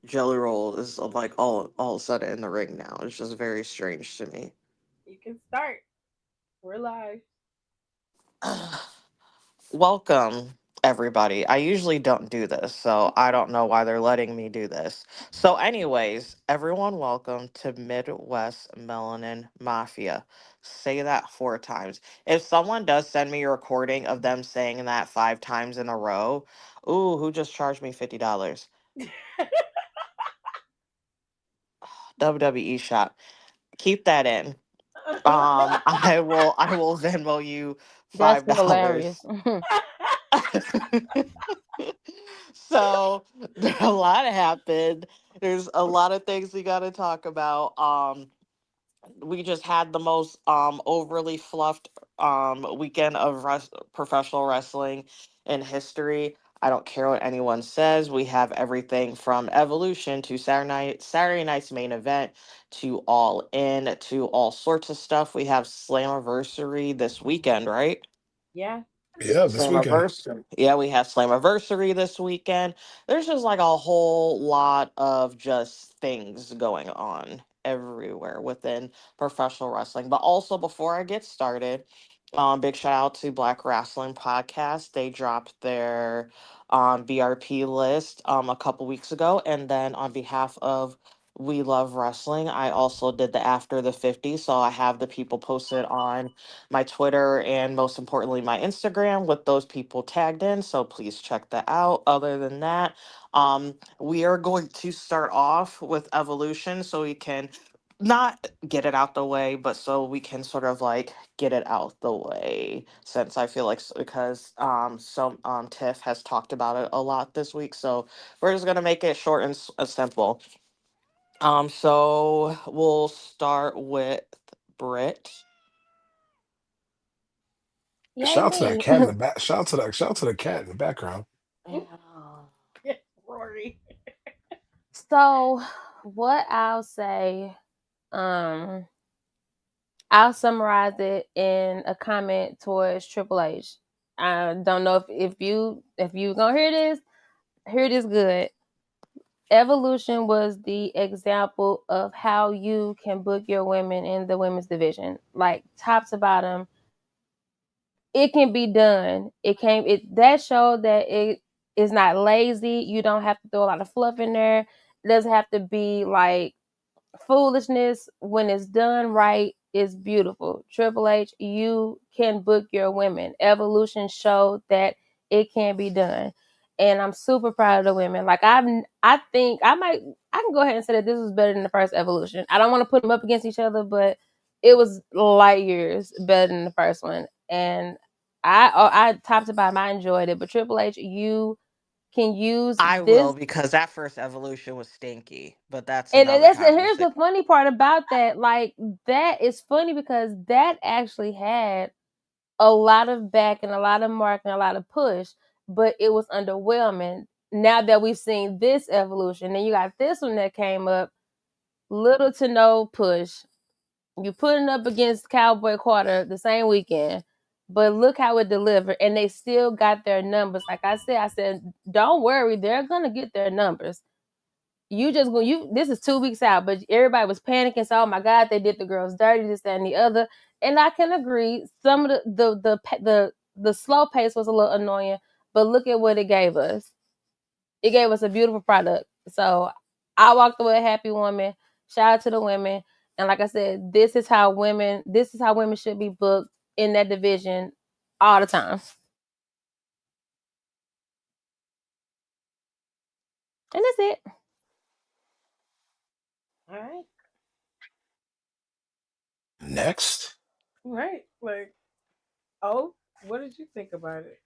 Jelly Roll is like all of a sudden in the ring now. It's just very strange to me. You can start. We're live. Welcome, everybody. I usually don't do this, so I don't know why they're letting me do this. So, anyways, everyone, welcome to Midwest Melanin Mafia. Say that 4 times. If someone does send me a recording of them saying that 5 times in a row, ooh, who just charged me $50? WWE shot. Keep that in. I will Venmo you That's $5. hilarious. So a lot happened. There's a lot of things we got to talk about. We just had the most overly fluffed weekend of professional wrestling in history. I don't care what anyone says. We have everything from Evolution to Saturday night's main event to All In to all sorts of stuff. We have Slammiversary this weekend, right? Yeah. Yeah, this weekend. Slammiversary. Yeah, we have Slammiversary this weekend. There's just like a whole lot of just things going on everywhere within professional wrestling. But also, before I get started, big shout out to Black Wrestling Podcast. They dropped their BRP list a couple weeks ago, and then on behalf of We Love Wrestling, I also did the After the 50. So I have the people posted on my Twitter and most importantly my Instagram with those people tagged in. So please check that out. Other than that, we are going to start off with evolution so we can not get it out the way, but so we can sort of like get it out the way since I feel like because Tiff has talked about it a lot this week. So we're just gonna make it short and simple. So we'll start with Britt. Yay Shout out to that me. cat in the back. Shout out to the cat in the background. Yeah. Rory. So what I'll say, um, I'll summarize it in a comment towards Triple H. I don't know if you gonna hear this good. Evolution was the example of how you can book your women in the women's division, like top to bottom. It can be done. It that showed that it is not lazy. You don't have to throw a lot of fluff in there. It doesn't have to be like foolishness. When it's done right, it's beautiful. Triple H, you can book your women. Evolution showed that it can be done. And I'm super proud of the women. I think I can go ahead and say that this was better than the first Evolution. I don't want to put them up against each other, but it was light years better than the first one. And I top to bottom, I enjoyed it. But Triple H, you can use I will this. because that first evolution was stinky, but that's And another here's conversation. the funny part about that. Like, that is funny because that actually had a lot of back and a lot of mark and a lot of push, but it was underwhelming. Now that we've seen this evolution, then you got this one that came up, little to no push. You putting up against Cowboy Quarter the same weekend, but look how it delivered, and they still got their numbers. Like I said, don't worry, they're gonna get their numbers. You just go you This is 2 weeks out, but everybody was panicking. So, oh my God, they did the girls dirty, this, that, and the other. And I can agree, some of the slow pace was a little annoying, but look at what it gave us. It gave us a beautiful product. So I walked away a happy woman. Shout out to the women. And like I said, this is how women should be booked in that division all the time. And that's it. All right. Next. Right. Oh, what did you think about it?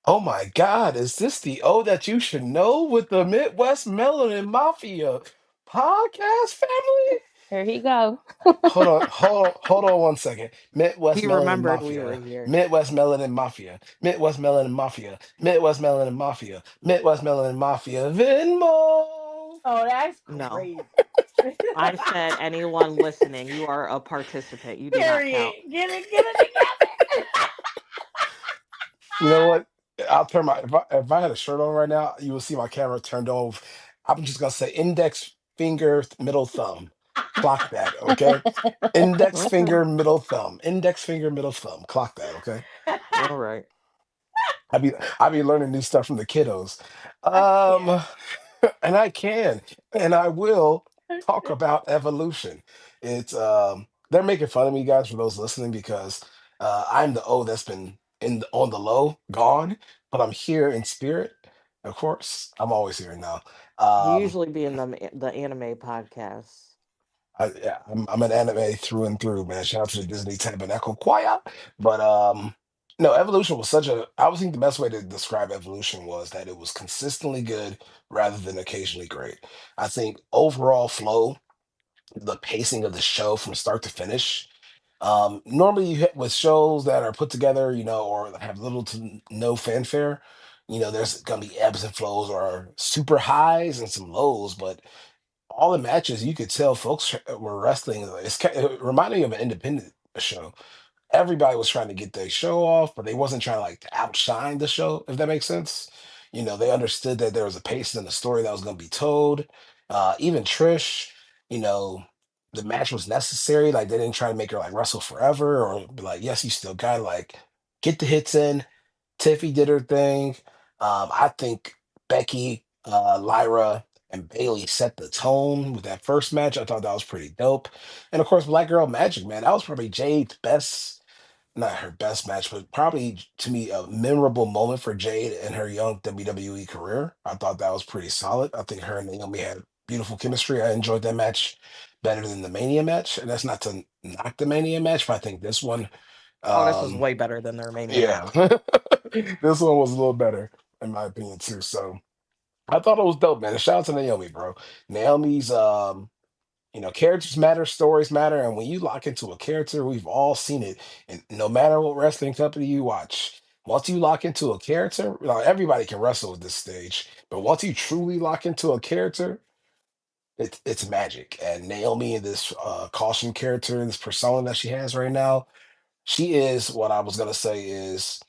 Oh my God, is this the O that you should know with the Midwest Melanin Mafia podcast family? Here he go. Hold on 1 second. Midwest He Melanin remembered we were Mafia. here. Midwest Melanin Mafia. Midwest Melanin Mafia. Midwest Melanin Mafia. Midwest Melanin Mafia. Venmo. Oh, that's No. great. I said anyone listening, you are a participant. You do not count. Period. Get it together. You know what? I'll turn my if I had a shirt on right now, you will see my camera turned on I'm just gonna say index finger, middle thumb. Clock that, okay? Index Okay. finger, middle thumb. Index finger, middle thumb. Clock that, okay? All right. I be learning new stuff from the kiddos. I can't. Um, and I can and I will talk about evolution. It's they're making fun of me, guys, for those listening, because I'm the O that's been on the low, gone, but I'm here in spirit. Of course, I'm always here now. You Um, usually be in the anime podcasts. yeah, I'm an anime through and through, man. Shout out to the Disney Tabernacle Choir. But no, evolution was such a. I would think the best way to describe evolution was that it was consistently good rather than occasionally great. I think overall flow, the pacing of the show from start to finish. Normally, you hit with shows that are put together, or have little to no fanfare. There's gonna be ebbs and flows or super highs and some lows, but all the matches you could tell folks were wrestling. It reminded me of an independent show. Everybody was trying to get their show off, but they wasn't trying like to outshine the show, if that makes sense. They understood that there was a pace in the story that was going to be told. Even Trish, you know the match was necessary. Like, they didn't try to make her like wrestle forever, or be like, yes, you still got to like get the hits in. Tiffy did her thing. I think Becky, Lyra, and Bailey set the tone with that first match. I thought that was pretty dope. And of course, Black Girl Magic, man, that was probably Jade's best, not her best match, but probably to me a memorable moment for Jade in her young WWE career. I thought that was pretty solid. I think her and Naomi had beautiful chemistry. I enjoyed that match better than the Mania match. And that's not to knock the Mania match, but I think this one, Oh, this is um, way better than their Mania yeah, match. this one was a little better in my opinion too. So I thought it was dope, man. And shout out to Naomi, bro. Naomi's characters matter, stories matter, and when you lock into a character, we've all seen it. And no matter what wrestling company you watch, once you lock into a character, everybody can wrestle at this stage, but once you truly lock into a character, it's magic. And Naomi, this caution character, this persona that she has right now, she is what I was gonna say is,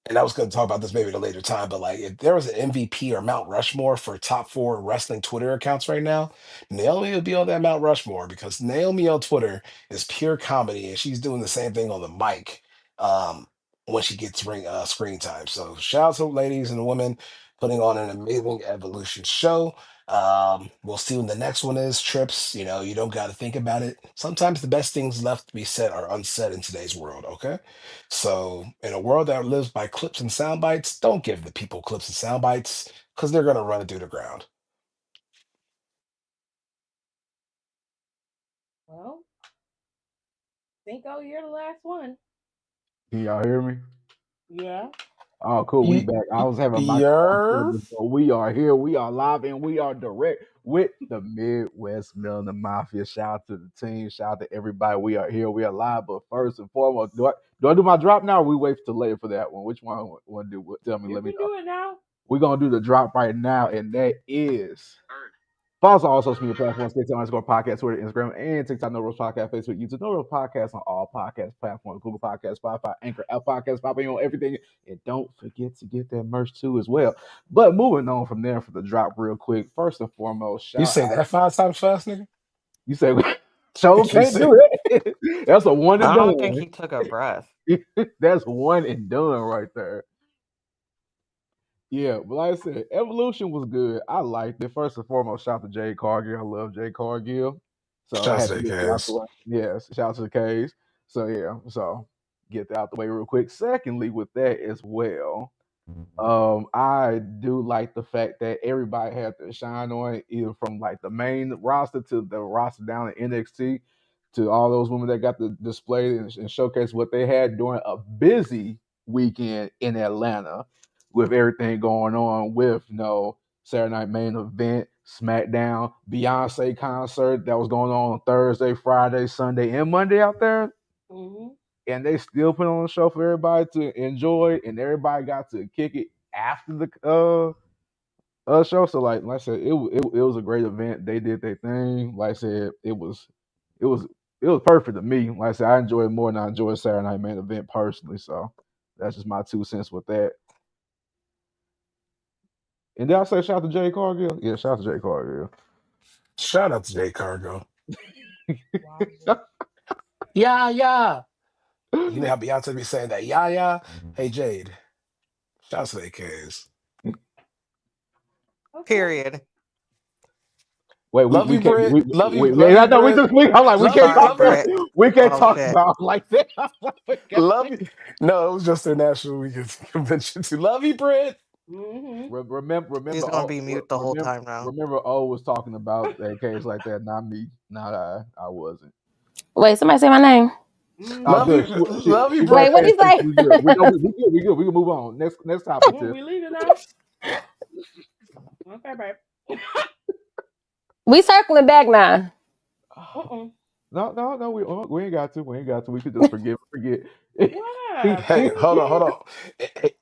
and I was going to talk about this maybe at a later time, but like, if there was an MVP or Mount Rushmore for top four wrestling Twitter accounts right now, Naomi would be on that Mount Rushmore, because Naomi on Twitter is pure comedy, and she's doing the same thing on the mic um, when she gets screen time. So shout out to ladies and women putting on an amazing evolution show. We'll see when the next one is. Trips, you don't got to think about it. Sometimes the best things left to be said are unsaid in today's world. Okay. So, in a world that lives by clips and sound bites, don't give the people clips and sound bites, because they're going to run it through the ground. Well, Cinco, you're the last one. Can y'all hear me? Yeah. Oh, cool. We Y- back. I was having my car Yerv? service, so we are here. We are live and we are direct with the Midwest Melanin Mafia. Shout out to the team. Shout out to everybody. We are here. We are live. But first and foremost, do I do my drop now? Or we wait till later for that one. Which one want to do? Tell me. You Let me can know. do it now. We're gonna do the drop right now, and that is. Follow us on all social media platforms, _podcast, Twitter, Instagram, and TikTok, No Rules Podcast, Facebook, YouTube, No Rules Podcast on all podcast platforms, Google Podcasts, Spotify, Anchor, Apple Podcasts, popping on everything. And don't forget to get that merch too as well. But moving on from there for the drop real quick. First and foremost, You shout say out. that 5 times fast, nigga? You say, show You can't say, do it. That's a one and I don't think done. he took a breath. That's one and done right there. Yeah, but like I said, Evolution was good. I liked it. First and foremost, shout out to Jay Cargill. I love Jay Cargill. So I shouts had to to the get that out the cast. way. Yes, shout out to the K's. So yeah, so get that out the way real quick. Secondly, with that as well, I do like the fact that everybody had to shine on it, either from like the main roster to the roster down in NXT, to all those women that got to display and showcase what they had during a busy weekend in Atlanta, with everything going on with Saturday Night Main Event, SmackDown, Beyonce concert that was going on Thursday, Friday, Sunday, and Monday out there, Hmm. and they still put on a show for everybody to enjoy, and everybody got to kick it after the show. So like I said, it was a great event. They did their thing. Like I said, it was it was perfect to me. Like I said, I enjoyed it more than I enjoyed Saturday Night Main Event personally. So that's just my 2 cents with that. And did I say shout out to Jay Cargill? Yeah, shout out to Jay Cargill. Shout out to Jay Cargo. Wow. Yeah, yeah. You know how Beyonce be saying that? Yeah, yeah. Hey, Jade. Shout out to the AKs. Okay. Period. Wait, Love we you, can't. Brit. Yeah, Love I you, know. Brit. I'm like, we Love can't you, Sorry, talk love about. you. Brit. We can't Oh talk shit. about it like that. I'm like, we can't- Love you. No, it was just their National Weekend convention too. Love you, Brit. Mm-hmm. He's Remember. gonna be mute the whole time now. Remember. O was talking about that case like that. Not me. Not I. I wasn't. Wait, somebody say my name. Oh, Love Mm-hmm. good. you. Love you, She wasn't Wait, what Brit. do paying you attention. say? We good. We know. We good. We good. We can move on. Next topic, Tiff. We leaving now? Okay, babe. We circling back now. Uh-uh. No. We ain't got to. We ain't got to. We could just forget. Why not? Hey, hold on, hold on.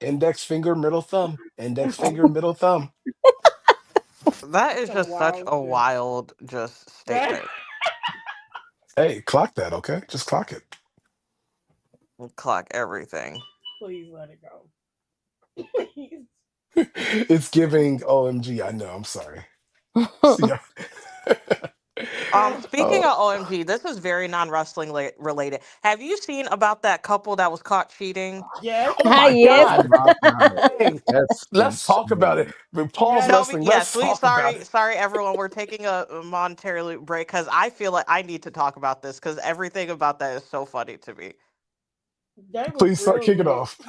Index finger, middle thumb. Index finger, middle thumb. That is Some just such wild a shit. wild just Right? statement. Hey, clock that, okay? Just clock it. Clock everything. Please let it go. Please. It's giving OMG. I know. I'm sorry. See ya. Speaking Oh, of OMG, this is very non-wrestling related. Have you seen about that couple that was caught cheating? Yes. oh Hi, my yes. Oh God. my god, Hey, that's let's talk about it. insane. But Paul's Yes. No, wrestling. Let's yes, we talk about sorry, it. sorry everyone. We're taking a momentary break because I feel like I need to talk about this because everything about that is so funny to me. That was Please start real kick it lit. off.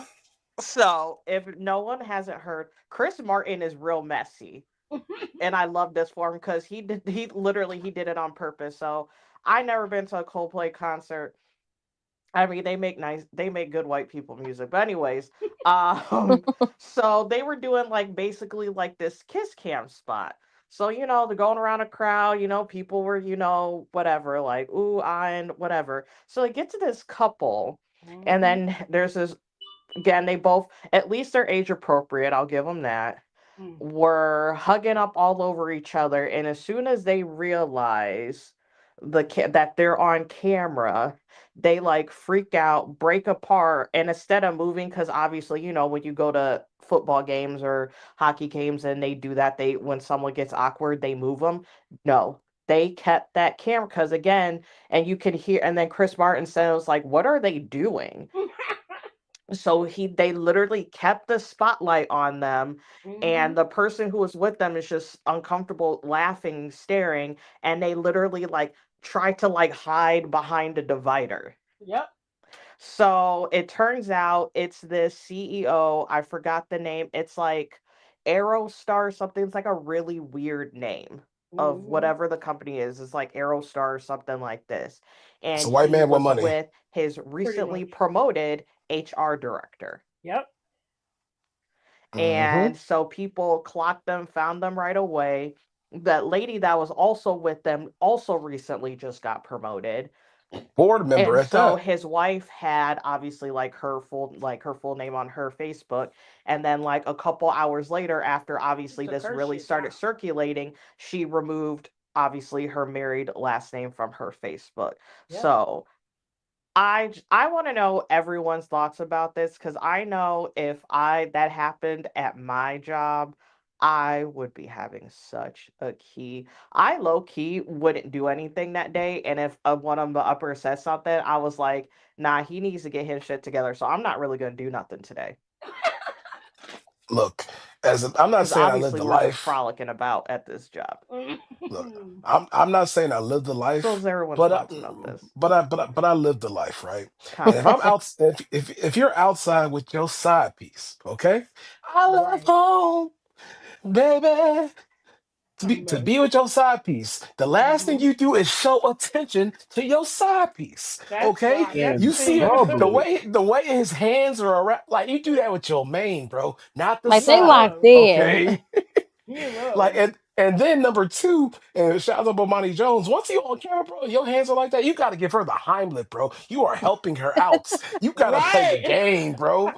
So, if no one hasn't heard, Chris Martin is real messy, and I love this for him because he did it on purpose. So, I never been to a Coldplay concert. I mean, they make good white people music. But anyways, um, so they were doing like basically like this kiss cam spot. So, they're going around a crowd, people were, whatever, like, ooh, ah, and whatever. So they get to this couple, and Mm-hmm. then there's this, again, they both, at least they're age appropriate, I'll give them that, Mm. were hugging up all over each other. And as soon as they realize that they're on camera, they like freak out, break apart, and instead of moving, because obviously, when you go to football games or hockey games and they do that, they when someone gets awkward, they move them. No. They kept that camera because again, and you could hear, and then Chris Martin said, it was like, what are they doing? So they literally kept the spotlight on them, Mm-hmm. and the person who was with them is just uncomfortable laughing, staring, and they literally like try to like hide behind a divider. Yep. So it turns out it's this CEO, I forgot the name, it's like Aerostar something, it's like a really weird name of Mm-hmm. whatever the company is. It's like Aerostar or something like this, It's and a white he man with was money. with his Pretty recently much. promoted HR director. Yep. Hmm. And so people clocked them, found them right away. That lady that was also with them also recently just got promoted. Board member And at so that. his wife had obviously like her full name on her Facebook, and then like a couple hours later after Just obviously a this curse really shit started now. circulating, she removed obviously her married last name from her Facebook. Yep. So I want to know everyone's thoughts about this because I know if I that happened at my job, I would be having such a key. I low key wouldn't do anything that day, and if one of the upper said something, I was like, nah, he needs to get his shit together. So I'm not really gonna do nothing today Look, I'm not because saying I lived obviously the we're just life. frolicking about at this job. Look, Mm-hmm. I'm not saying I lived the So life, is everyone's but thoughts about this? but I lived the life, right? And if Kind. I'm out, if you're outside with your side piece, okay, I love Right. home, baby. To A mess. be with your side piece, the last thing Mm-hmm. you do is show attention to your side piece. That's Okay, why. That's In you the see thing. it public. the way his hands are around, like you do that with your main, bro, not the Like He they in side. locked love. in. Okay, He in like love. and then number two, and shout out to Bomani Jones. Once you on camera, bro, your hands are like that. You got to give her the Heimlich, bro. You are helping her out. You got to play the Right. game, bro.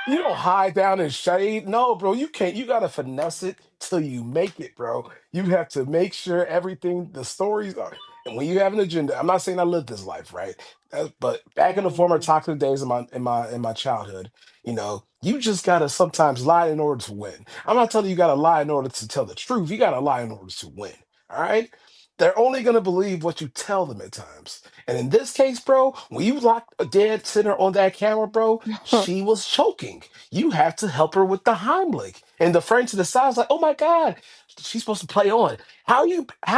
You don't hide down in shade. No, bro, you can't. You gotta finesse it till you make it, bro. You have to make sure everything, the stories are. and when you have an agenda, I'm not saying I lived this life, right? But back in the former Mm-hmm. toxic days of my childhood, you just gotta sometimes lie in order to win. I'm not telling you gotta lie in order to tell the truth. You gotta lie in order to win. All right. They're only gonna believe what you tell them at times. And in this case, bro, when you locked a dead center on that camera, bro, she was choking. You have to help her with the Heimlich. And the friend to the side was like, "Oh my God, she's supposed to play on." How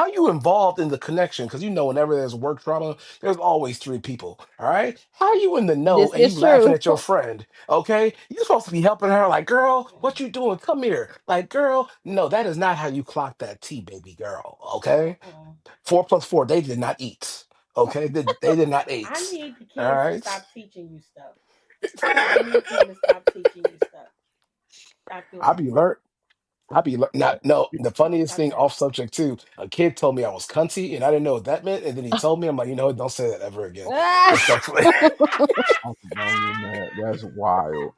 you involved in the connection? Because whenever there's work trauma, there's always three people. All right. How you in the know This and you is laughing true. at your friend? Okay. You're supposed to be helping her, like, girl, what you doing? Come here. Like, girl, no, that is not how you clock that tea, baby girl. Okay. Uh-uh. 4 plus 4, they did not eat. Okay. They did not I eat. need the All kids to right. stop teaching you stuff. I need them to stop teaching you stuff. Stop I doing be it. learned. Not no. The funniest Stop thing that. off subject too. A kid told me I was cunty, and I didn't know what that meant. And then he told me, I'm like, what? Don't say that ever again, respectfully. I can only imagine. That's wild.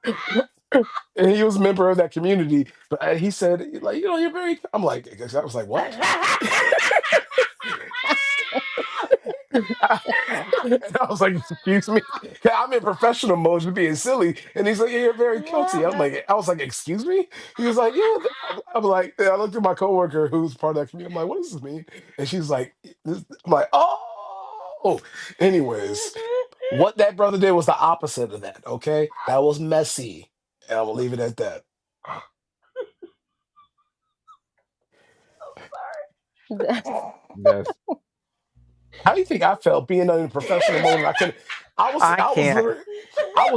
And he was a member of that community, but he said, like, you're very. I'm like, I was like, what? And I was like, excuse me. I'm in professional mode, just being silly. And he's like, yeah, you're very cunty. I was like, excuse me? He was like, yeah. I'm like, I looked at my coworker who's part of that community. I'm like, what does this mean? And she's like, I'm like, oh. Anyways, what that brother did was the opposite of that. Okay. That was messy. And I will leave it at that. That's How do you think I felt being in a professional mode? And I couldn't. I I was can't. literally. I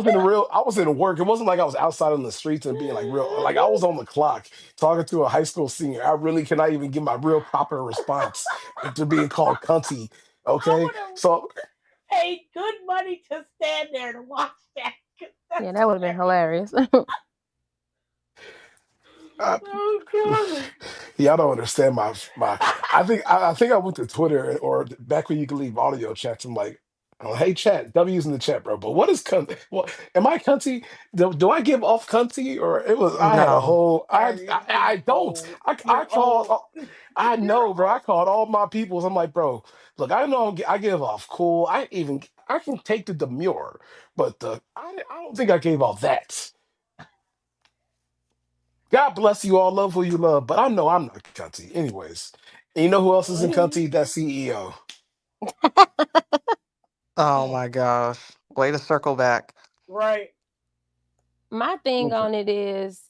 was in work. It wasn't like I was outside on the streets and being like real. Like I was on the clock talking to a high school senior. I really cannot even give my real proper response after being called cunty. I Okay, would have so paid good money to stand there to watch that. 'Cause Yeah, that's that would have been hilarious. hilarious. uh, Oh God. y'all don't understand my. I think I went to Twitter or back when you could leave audio chats. I'm like, oh, hey chat, W's in the chat, bro. But what is cunt? What am I cunty? Do I give off cunty or it was? I had a No. whole. Sorry, you're I don't. old. I You're old. called. I You're know, bro. I old. called all my peoples. I'm like, bro, look, I know I give off cool. I can take the demure, but I don't think I gave off that. God bless you all. Love who you love, but I know I'm not cunty. Anyways, and you know who else isn't cunty? That CEO. Oh my gosh. Way to circle back. Right. My thing on it is,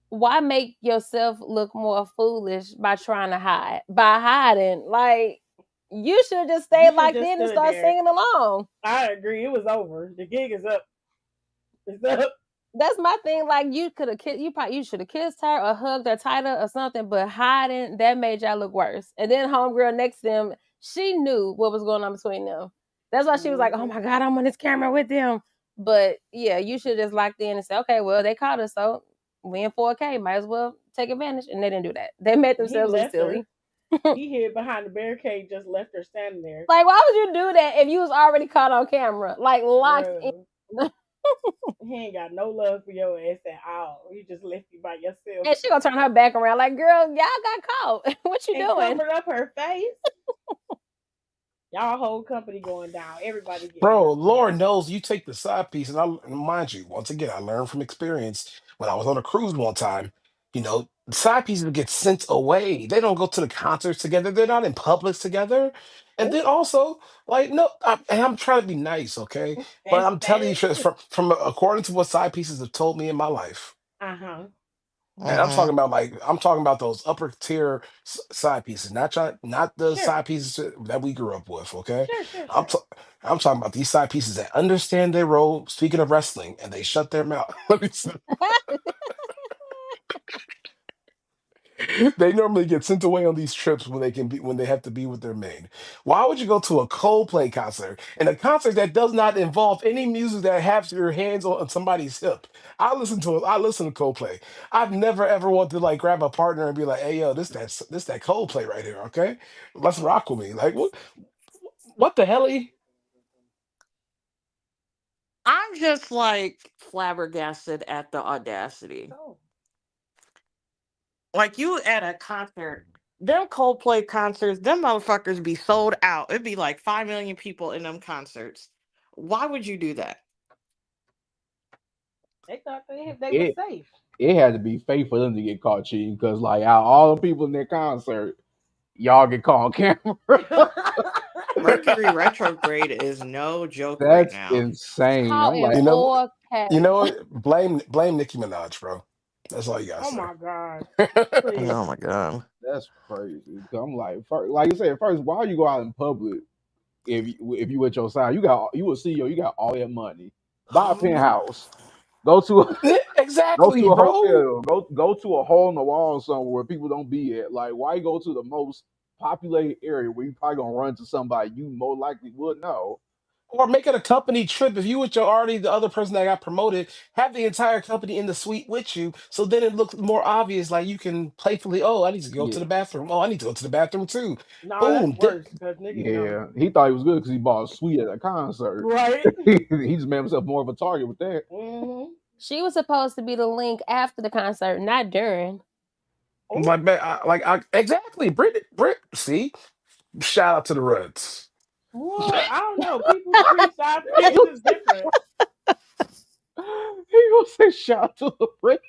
why make yourself look more foolish by trying to hide? By hiding, like, you should just You stay should locked just in and stood start there. singing along. I agree. It was over. The gig is up. It's up. That's my thing. Like, you could have you should have kissed her or hugged her tighter or something, but hiding, that made y'all look worse. And then homegirl next to them, she knew what was going on between them. That's why she was like, "Oh Hmm. my God, I'm on this camera with them." But yeah, you should have just locked in and said, "Okay, well, they caught us, so we in 4K, might as well take advantage." And they didn't do that. They made He themselves look left silly. her. He hid behind the barricade, just left her standing there. Like, why would you do that if you was already caught on camera, like locked in? Bro, he ain't got no love for your ass at all. He just left you by yourself And she gonna turn her back around, like, "Girl, y'all got caught. What you and doing?" covered up her face. Y'all whole company going down. Everybody getting Bro, hurt. Lord knows you take the side piece, and mind you, once again, I learned from experience when I was on a cruise one time. The side pieces get sent away. They don't go to the concerts together. They're not in public together. And Oh, then also, like, no, and I'm trying to be nice, okay? But and I'm telling you, status. from according to what side pieces have told me in my life. Uh huh. And Hmm. I'm talking about those upper tier side pieces, not the Sure. side pieces that we grew up with. Okay, Sure. Sure. I'm Sure. t- I'm talking about these side pieces that understand their role. Speaking of wrestling, and they shut their mouth. Let me say, they normally get sent away on these trips when they have to be with their main. Why would you go to a Coldplay concert and a concert that does not involve any music that has your hands on somebody's hip? I listen to Coldplay. I've never ever wanted to like grab a partner and be like, "Hey yo, this that Coldplay right here, okay? Let's rock with me." Like what the hell? I'm just like flabbergasted at the audacity. Oh. Like you at a concert. Them Coldplay concerts, them motherfuckers be sold out. It'd be like 5 million people in them concerts. Why would you do that? They thought they were It safe. it had to be fake for them to get caught cheating because like out of all the people in that concert, y'all get caught on camera. Mercury retrograde is no joke right That's now. insane. Caught I'm in like, You know, 4K. you know what? Blame Nicki Minaj, bro. That's all you gotta Oh say. my god. Please. Oh my god. that's crazy. 'Cause I'm like, like you said, first, why you go out in public if you with your side, you a CEO, you got all that money, buy a penthouse, go to a Yeah, go exactly, to a bro. hotel, go to a hole in the wall somewhere where people don't be at. Like, why go to the most populated area where you probably gonna run to somebody you more likely would know? Or make it a company trip. If you with your already the other person that got promoted, have the entire company in the suite with you. So then it looks more obvious. Like you can playfully, oh, I need to go to Yeah, the bathroom. Oh, I need to go to the bathroom too. No, that's Boom. worse because niggas know. yeah. He thought he was good because he bought a suite at a concert. Right? He just made himself more of a target with that. Mm-hmm. She was supposed to be the link after the concert, not during. Oh, Like, exactly. Brit. See, shout out to the Reds. what? I don't know. People treat side pieces different. He gonna say shout to the friend.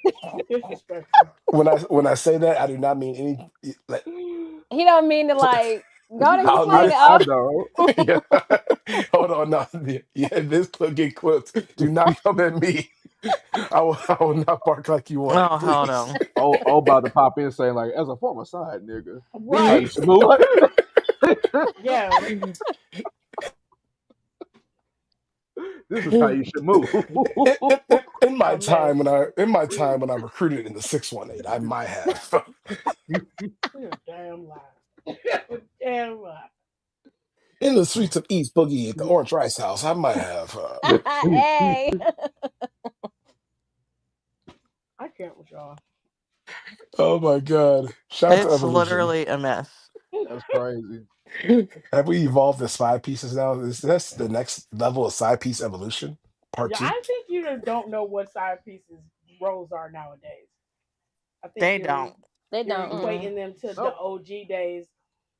Disrespectful. When I say that, I do not mean any. Like, He don't mean to like go to his I'll swing. li- I Oh, know. yeah. Hold on, no. Yeah, this could get clipped. Do not come at me. I will not bark like you want, Oh hell please. no. About to pop in saying like, as a former side nigga, Right. hey Shamu. Yeah. This is how you should move. In my A mess. time when I recruited in the 618, I might have. You're a damn lie. You're a damn lie. In the streets of East Boogie at the Orange Rice House, I might have. hey. I can't with y'all. Oh my God! Shout out to It's Evolution. literally a mess. That's crazy. Have we evolved the side pieces now? Is this the next level of side piece evolution? Part Yeah, two? I think you just don't know what side pieces roles are nowadays. I think They you're don't. They you're don't. equating them to the Nope. OG days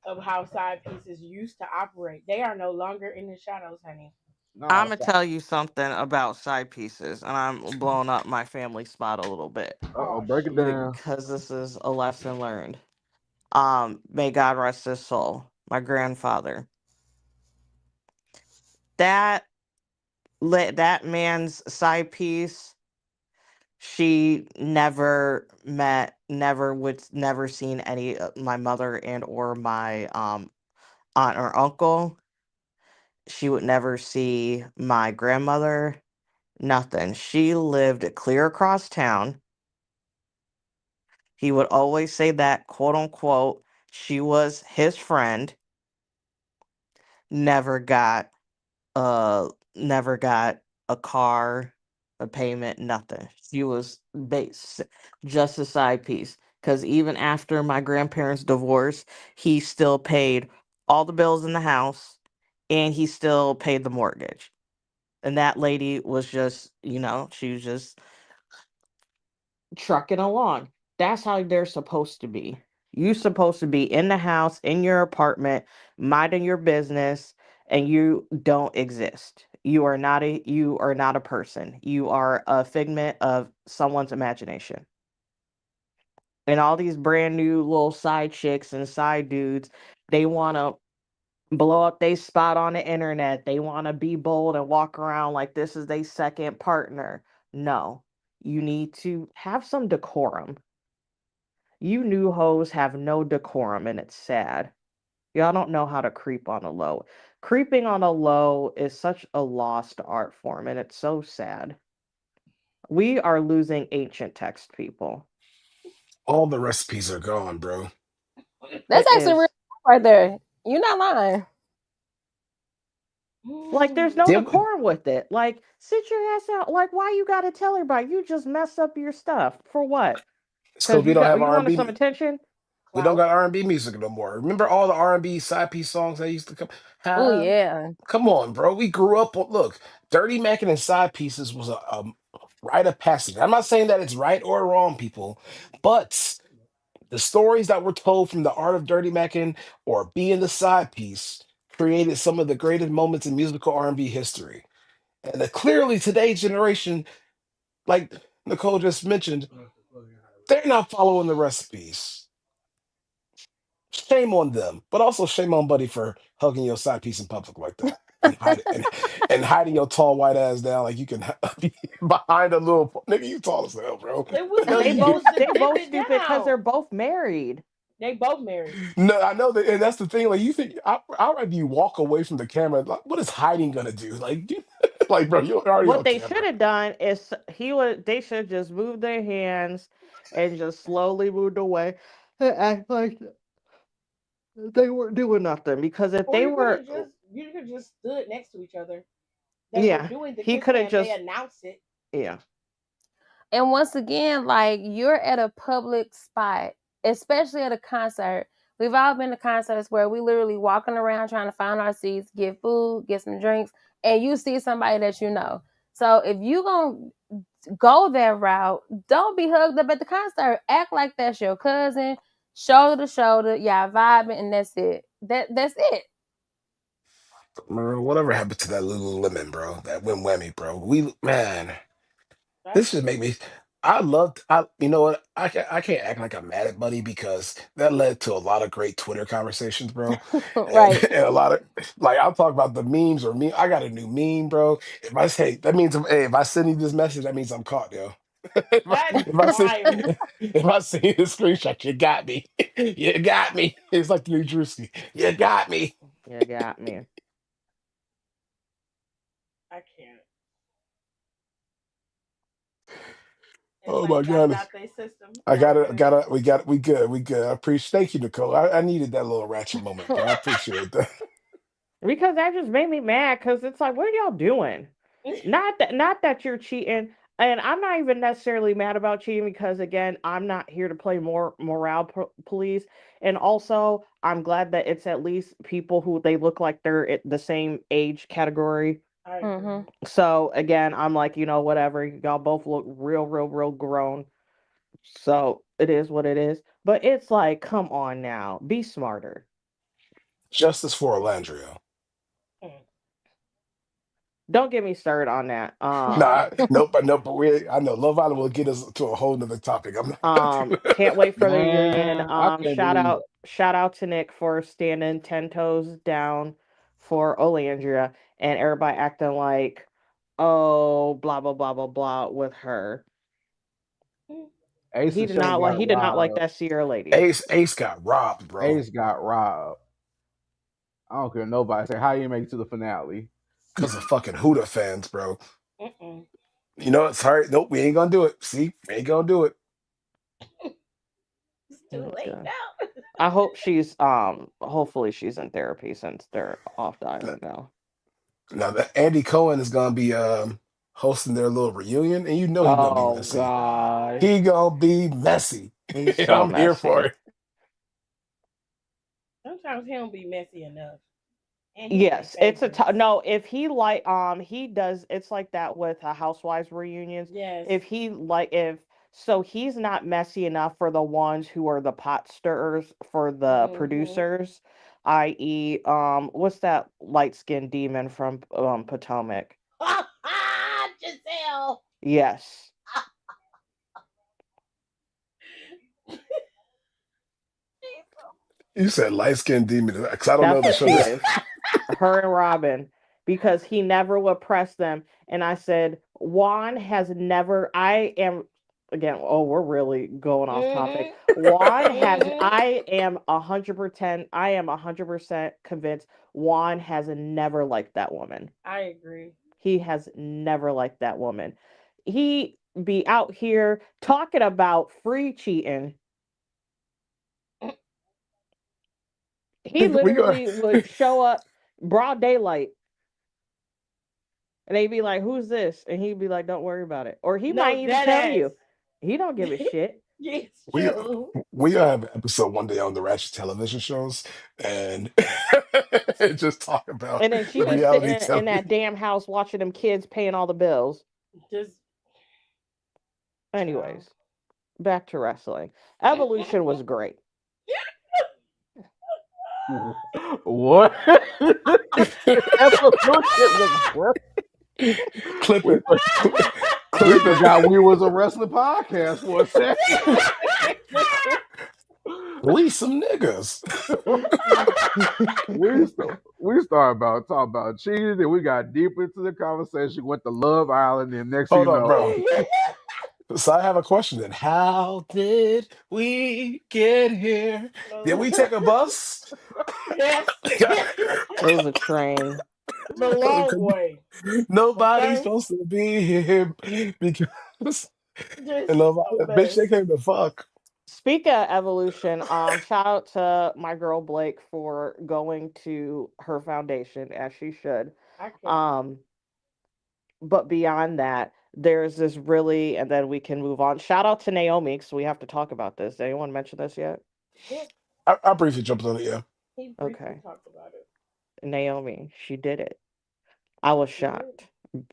of how side pieces used to operate. They are no longer in the shadows, honey. No, I'm gonna stop. tell you something about side pieces, and I'm blowing up my family spot a little bit Oh, Oh break it shit. down. because this is a lesson learned. May God rest his soul. My grandfather. That that man's side piece. She never met, never seen any my mother and or my aunt or uncle. She would never see my grandmother. Nothing. She lived clear across town. He would always say that, quote unquote, she was his friend. Never got never got a car, a payment, nothing. She was base just a side piece. Cause even after my grandparents' divorce, he still paid all the bills in the house and he still paid the mortgage. And that lady was just, she was just trucking along. That's how they're supposed to be. You supposed to be in the house, in your apartment, minding your business, and you don't exist. You are not a person. You are a figment of someone's imagination. And all these brand new little side chicks and side dudes, they want to blow up their spot on the internet. They want to be bold and walk around like this is their second partner. No, you need to have some decorum. You new hoes have no decorum and it's sad. Y'all don't know how to creep on a low. Creeping on a low is such a lost art form and it's so sad. We are losing ancient text, people. All the recipes are gone, bro. That's It actually real is. right there. You're not lying. Like there's no Yeah, decorum with it. Like sit your ass out. Like why you gotta tell everybody? You just mess up your stuff. For what? it's because Cause we don't have you R and wanted B. some attention? We don't Clout. got R&B music no more. Remember all the R&B side piece songs that used to come? Oh How? yeah. Come on, bro. We grew up on look. Dirty Mackin and side pieces was a rite of passage. I'm not saying that it's right or wrong, people, but The stories that were told from the art of dirty macking or being the side piece created some of the greatest moments in musical R&B history. And clearly today's generation, like Nicole just mentioned, they're not following the recipes. Shame on them, but also shame on Buddy for hugging your side piece in public like that and hiding your tall white ass down like you can be behind a little nigga. You tall as hell, bro. It was They it both was to they dip both it stupid because down. they're both married. They both married. No, I know that, and that's the thing. Like, you think I'd rather you walk away from the camera. Like, what is hiding gonna do? Like, like, bro, you're already What on they should camera. have done is they should just move their hands and just slowly moved away and act like they weren't doing nothing. Because if Or they were, you could just stood next to each other. They were yeah, doing the he could kissing have and they just, announced it. yeah, And once again, like you're at a public spot, especially at a concert. We've all been to concerts where we literally walking around trying to find our seats, get food, get some drinks, and you see somebody that you know. So if you gonna go that route, don't be hugged up at the concert. Act like that's your cousin, shoulder to shoulder, y'all vibing, and that's it. That's it. Bro, whatever happened to that Lululemon, bro? That win whammy, bro. We man. That's This should make me. I loved. You know what? I can't act like I'm mad at Buddy because that led to a lot of great Twitter conversations, bro, and, Right. and a lot of like I'll talk about the memes or me. I got a new meme, bro. If I say that means hey, if I send you this message, that means I'm caught, yo. that's If I see wild. if I see the screenshot, you got me. You got me. It's like the New Jersey. You got me. you got me. I can't. Oh Everybody my got it god. out their system. I Y'all got it. good. We got it. We good. I appreciate. Thank you, Nicole. I needed that little ratchet moment, bro. I appreciate that. Because that just made me mad. Because it's like, what are y'all doing? Not that you're cheating, and I'm not even necessarily mad about cheating because again, I'm not here to play more police, and also I'm glad that it's at least people who they look like they're at the same age category. I agree. Mm-hmm. So again, I'm like, whatever. Y'all both look real grown. So it is what it is. But it's like, come on now, be smarter. Justice for Orlandrio. Mm. Don't get me started on that. Nah, nope, but we. I know Love Island will get us to a whole nother topic. I'm not doing Can't wait for the reunion. Man, I can't believe Shout out to Nick for standing 10 toes down for Olandria and everybody acting like, oh, blah blah blah blah blah with her. Mm. Ace and Shay got He did not like robbed. that Sierra lady. Ace got robbed, bro. Ace got robbed. I don't care nobody say how you make it to the finale. Because of fucking Huda fans, bro. Mm-mm. You know, it's hard. Nope, we ain't gonna do it. See, we ain't gonna do it. It's Oh too my late God. now. I hope she's hopefully she's in therapy since they're off the Now, island now. now that Andy Cohen is gonna be hosting their little reunion, and you know he gonna be Oh messy. God. He gonna be messy. He's so I'm here for messy. it. Sometimes he don't be messy enough, and he play Yes, it's a favorites. no. If he like, he does. It's like that with housewives reunions. Yes. If he like, if so, he's not messy enough for the ones who are the pot stirrers for the Mm-hmm. producers, i.e., what's that light skinned demon from Potomac? Giselle. Yes, You said light skinned demon, because I don't know that's the what show. she This is. Her and Robin, because he never would press them. And I said, Juan has never, I am, again, oh, we're really going off topic. Mm-hmm. Juan has, Mm-hmm. I am 100% convinced Juan has never liked that woman. I agree. He has never liked that woman. He be out here talking about free cheating. He we are. literally would show up broad daylight. And they'd be like, "Who's this?" And he'd be like, "Don't worry about it." Or he No, might even dead tell ass. you. He don't give a shit. Yes, We true. we gonna have an episode one day on the Ratchet television shows and just talk about And then she be sitting reality in that television. damn house watching them kids paying all the bills. Just child. Anyways, back to wrestling. Evolution was great. What? Evolution was great. Clip We it. for- we Clip forgot it. we was a wrestling podcast for a second. Release some niggas. We started about talking about cheating, and we got deep into the conversation with the Love Island, and next thing Hold you on, know, bro. So I have a question then. How did we get here? Did we take a bus? Yes. It was a train. The long way. Nobody's Okay? supposed to be here because Just and a nobody, bitch, mess. they came to fuck. Speak of evolution, shout out to my girl Blake for going to her foundation as she should. I can't. Um, but beyond that, there's this really, and then we can move on. Shout out to Naomi because we have to talk about this. Did anyone mention this yet? Yeah, I briefly jumped on it, yeah. he briefly Okay, talked about it. Naomi, she did it. I was He did. shocked.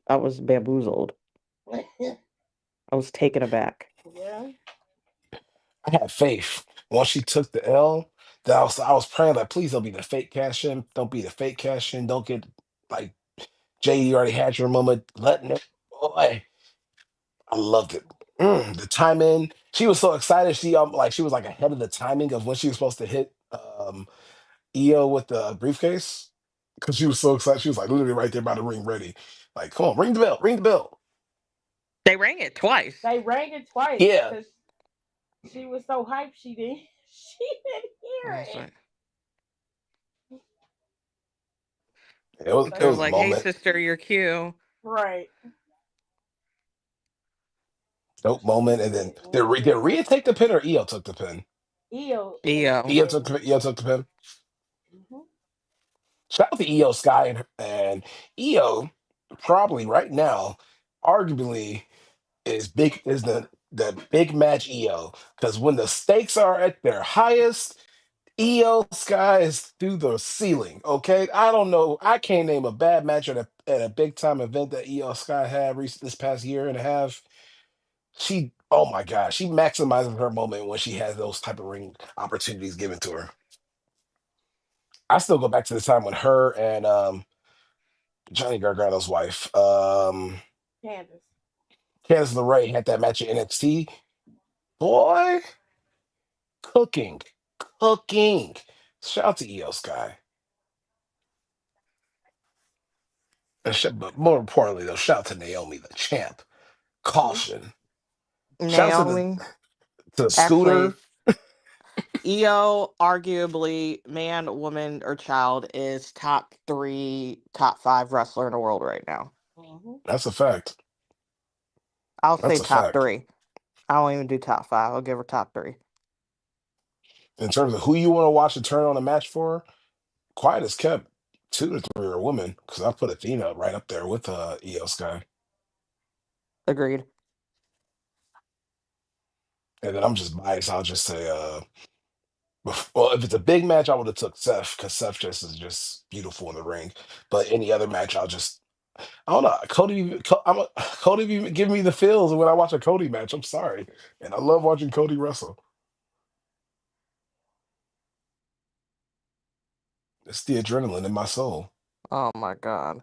I was bamboozled. I was taken aback. Yeah. I had faith. Once she took the L, that I was praying like, please don't be the fake cash in. Don't be the fake cash in. Don't get like Jay. You already had your moment. Letting it, boy, I loved it. The timing. She was so excited. She was like ahead of the timing of when she was supposed to hit EO with the briefcase because she was so excited. She was like literally right there by the ring, ready. Like, come on, ring the bell, ring the bell. They rang it twice. They rang it twice Yeah, because she was so hyped she didn't she didn't I hear was it. like, it was So it they're was a like, "Hey, moment, sister, your cue." right. dope She moment. And then did. did Rhea take the pin or EO took the pin? EO took the EO. pin. EO took the pin. Hmm. Shout out to EO Sky and EO probably right now, arguably is the big match EO because when the stakes are at their highest, EO Sky is through the ceiling. Okay, I don't know. I can't name a bad match at a big time event that EO Sky had this past year and a half. Oh my gosh, she maximizes her moment when she has those type of ring opportunities given to her. I still go back to the time when her and Johnny Gargano's wife, Candace. Candice LeRae, had that match at NXT. Boy, cooking, cooking. Shout out to EO Sky. But more importantly, though, shout out to Naomi, the champ. Hmm. Caution. Shout out to Naomi. the Actually, scooter. EO, arguably, man, woman, or child, is top three, top five wrestler in the world right now. Hmm. That's a fact. I'll say That's a top fact. three. I won't even do top five. I'll give her top three. In terms of who you want to watch and turn on a match for, quiet as kept. 2 to 3 are women because I put Athena right up there with EO Sky, Agreed. and then I'm just biased. I'll just say, well, if it's a big match, I would have took Seth because Seth just is just beautiful in the ring. But any other match, I don't know. Cody be giving me the feels when I watch a Cody match. I'm sorry, and I love watching Cody wrestle. It's the adrenaline in my soul. Oh my god.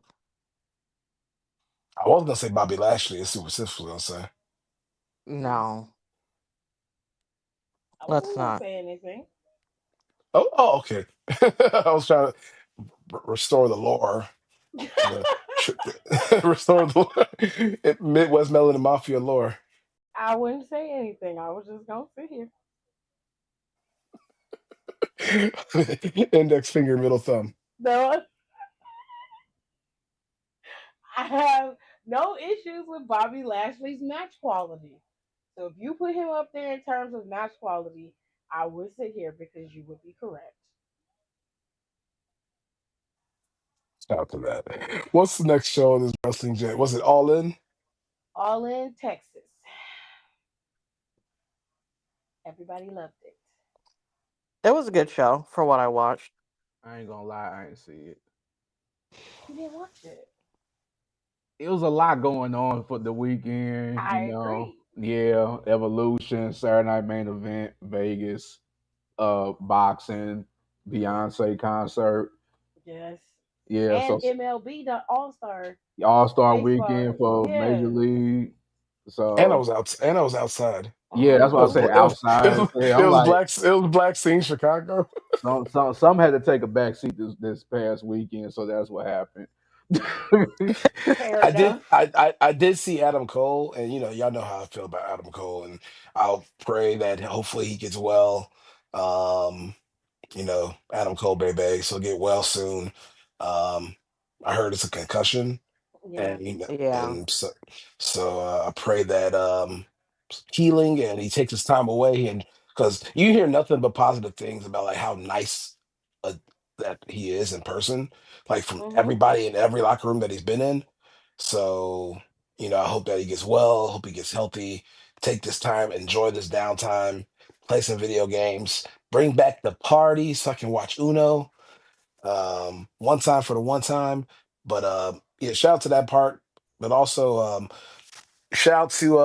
I was gonna say Bobby Lashley. It's Super Sif was gonna say. No, I let's wasn't gonna not. say anything. Okay. I was trying to restore the lore. The restore the Midwest Melanin Mafia lore. I wouldn't say anything. I was just gonna sit here. Index finger, middle thumb. No, I have no issues with Bobby Lashley's match quality. So if you put him up there in terms of match quality, I would sit here because you would be correct. Shout out to that. What's the next show in this wrestling jet? Was it All In? All in Texas. Everybody loved it. It was a good show for what I watched. I ain't gonna lie, I ain't see it. You didn't watch it. It was a lot going on for the weekend. I agree. Yeah, Evolution, Saturday Night Main Event, Vegas, boxing, Beyonce concert. Yes. Yeah, And so MLB, the All Star All Star baseball. Weekend for Major Yeah. League. And I So was out. And I was outside. yeah, that's why I It said was. It was. It outside. was, Yeah, it I'm was like black. It was Black Scene Chicago. some had to take a back seat this past weekend, so that's what happened. Fair I did. enough. I did see Adam Cole, and y'all know how I feel about Adam Cole, and I'll pray that hopefully he gets well. Um, Adam Cole, baby, so get well soon. Um, I heard it's a concussion, Yeah. and Yeah. I pray that healing and he takes his time away, and because you hear nothing but positive things about like how nice uh, that he is in person, like from Mhm. everybody in every locker room that he's been in. So I hope that he gets well, hope he gets healthy, take this time, enjoy this downtime, play some video games, bring back the party so I can watch Uno one time for the one time. But yeah, shout out to that part, but also shout out to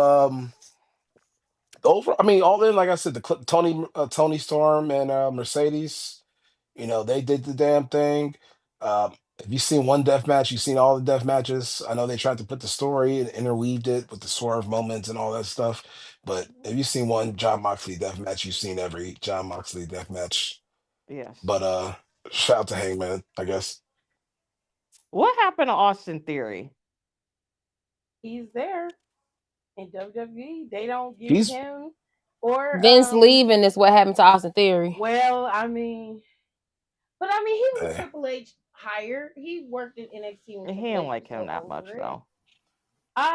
over. I mean, all in, like I said, Tony Storm and Mercedes. They did the damn thing. If you've seen one death match, you've seen all the death matches. I know they tried to put the story and interweaved it with the swerve moments and all that stuff. But if you've seen one John Moxley death match, you've seen every John Moxley death match. Yes. But shout out to Hangman, I guess. What happened to Austin Theory? He's there in WWE. They don't give He's him or Vince leaving is what happened to Austin Theory. well, I mean, but I mean, he was uh, Triple H hire. He worked in NXT when He Triple didn't H like was him still that much over it. though.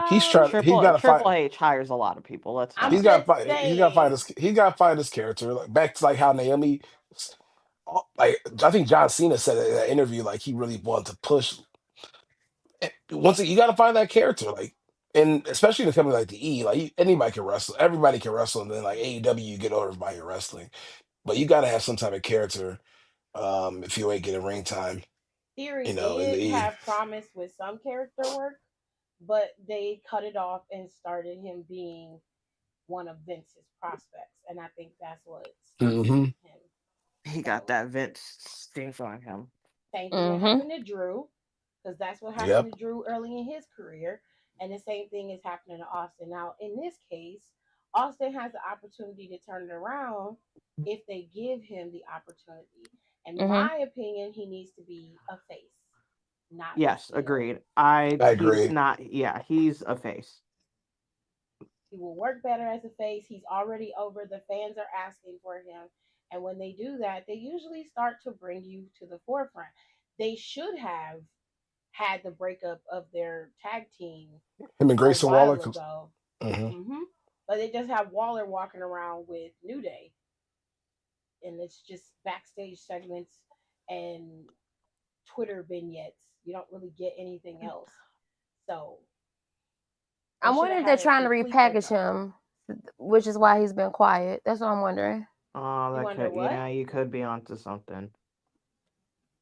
he's Um, got to find. Triple H hires a lot of people. Let's I'm He's not. got to just find. He's got to find saying. his. He's got to find his character. Like back to like how Naomi. Like I think John Cena said in that interview, like he really wanted to push. Once you got to find that character, like, and especially in a company like the E, like anybody can wrestle, everybody can wrestle, and then like AEW, you get over by your wrestling, but you got to have some type of character. If you ain't getting ring time, Theory in the did E. have promise with some character work, but they cut it off and started him being one of Vince's prospects, and I think that's what Hmm. stinks him. He got So that Vince stink on him. same thing that Mm-hmm. happened to Drew, because that's what happened Yep. to Drew early in his career, and the same thing is happening to Austin now. In this case, Austin has the opportunity to turn it around if they give him the opportunity. In Mm-hmm. my opinion, he needs to be a face, not a Yes, heel. agreed. I He's agree. not. Yeah, he's a face. He will work better as a face. He's already over. The fans are asking for him. And when they do that, they usually start to bring you to the forefront. They should have had the breakup of their tag team Him and a Grayson Waller. while ago. Hmm. But they just have Waller walking around with New Day. And it's just backstage segments and Twitter vignettes. You don't really get anything else. So they I should wonder have if they're had a trying to complete repackage breakup. him, which is why he's been quiet. That's what I'm wondering. Oh, You that wonder could. what? Yeah, you could be onto something.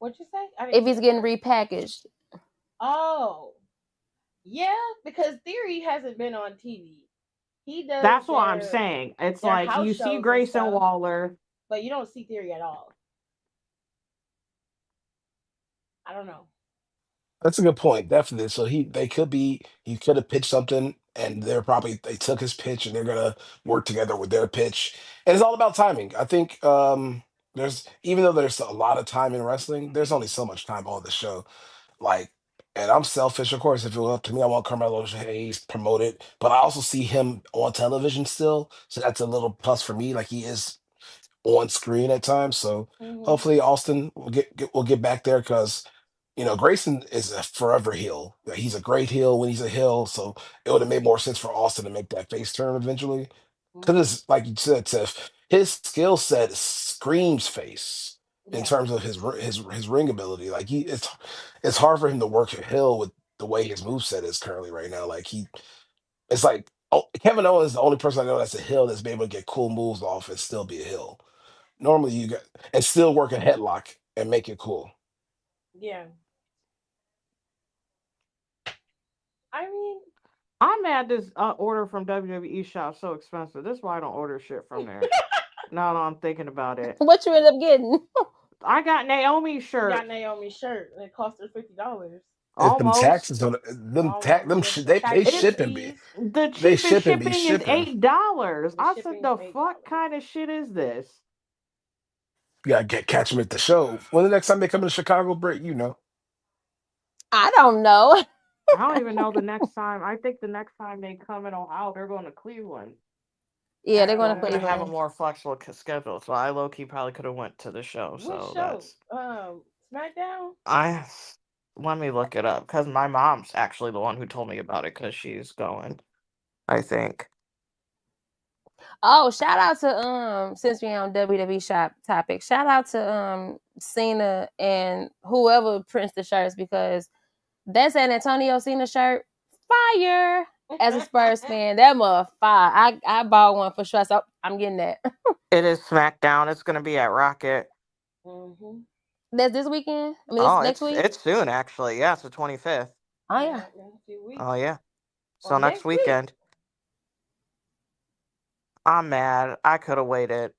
What'd you say? I didn't If hear he's the getting first. repackaged. Oh, yeah, because Theory hasn't been on TV. He does That's what I'm saying. It's their like house you see shows and Grayson stuff, Waller. but you don't see Theory at all. I don't know. That's a good point, definitely. So he could have pitched something, and they took his pitch, and they're gonna work together with their pitch, and it's all about timing. I think there's even though there's a lot of time in wrestling, there's only so much time on the show. Like, and I'm selfish, of course. If it were up to me, I want Carmelo Hayes promoted, but I also see him on television still, so that's a little plus for me. Like he is on screen at times. So Hmm. hopefully Austin will get back there because Grayson is a forever heel. He's a great heel when he's a heel. So it would have made more sense for Austin to make that face turn eventually. Hmm. Because it's like you said, Tiff, his skill set screams face in Yeah, terms of his ring ability. Like it's hard for him to work a hill with the way his moveset is currently right now. Like it's like Kevin Owens is the only person I know that's a hill that's been able to get cool moves off and still be a hill. Normally you got and still work a headlock and make it cool. yeah. I mean, I'm mad this order from WWE shop so expensive. This is why I don't order shit from there. Now that I'm thinking about it. What you end up getting? I got Naomi's She got shirt. Naomi's shirt and it cost her $50. If them Almost. taxes on them Almost, yeah, with the they taxes and It's shipping be fees. the they cheapest shipping be shipping is shipping. $8. The I said shipping's the fuck $8. kind of shit is this? You gotta catch them at the show. When the next time they come to Chicago, Britt, you know. I don't know. I don't even know the next time. I think the next time they come in Ohio, they're going to Cleveland. Yeah, they're going So to I'm gonna have a Cleveland. more flexible schedule. So I low key probably could have went to the show. What So show? that's SmackDown? I. Let me look it up because my mom's actually the one who told me about it because she's going. I think. Oh, shout out to since we on WWE shop topic, shout out to Cena and whoever prints the shirts because that San Antonio Cena shirt, fire. As a Spurs fan, that mother fire. I bought one for sure, so I'm getting that. It is SmackDown. It's gonna be at Rocket. Mm-hmm. That's this weekend. I mean, this Oh, next week. it's soon actually. Yeah, it's the 25th. Oh yeah. Yeah, in a few Oh weeks. yeah. So Or next next week. weekend. I'm mad. I could have waited.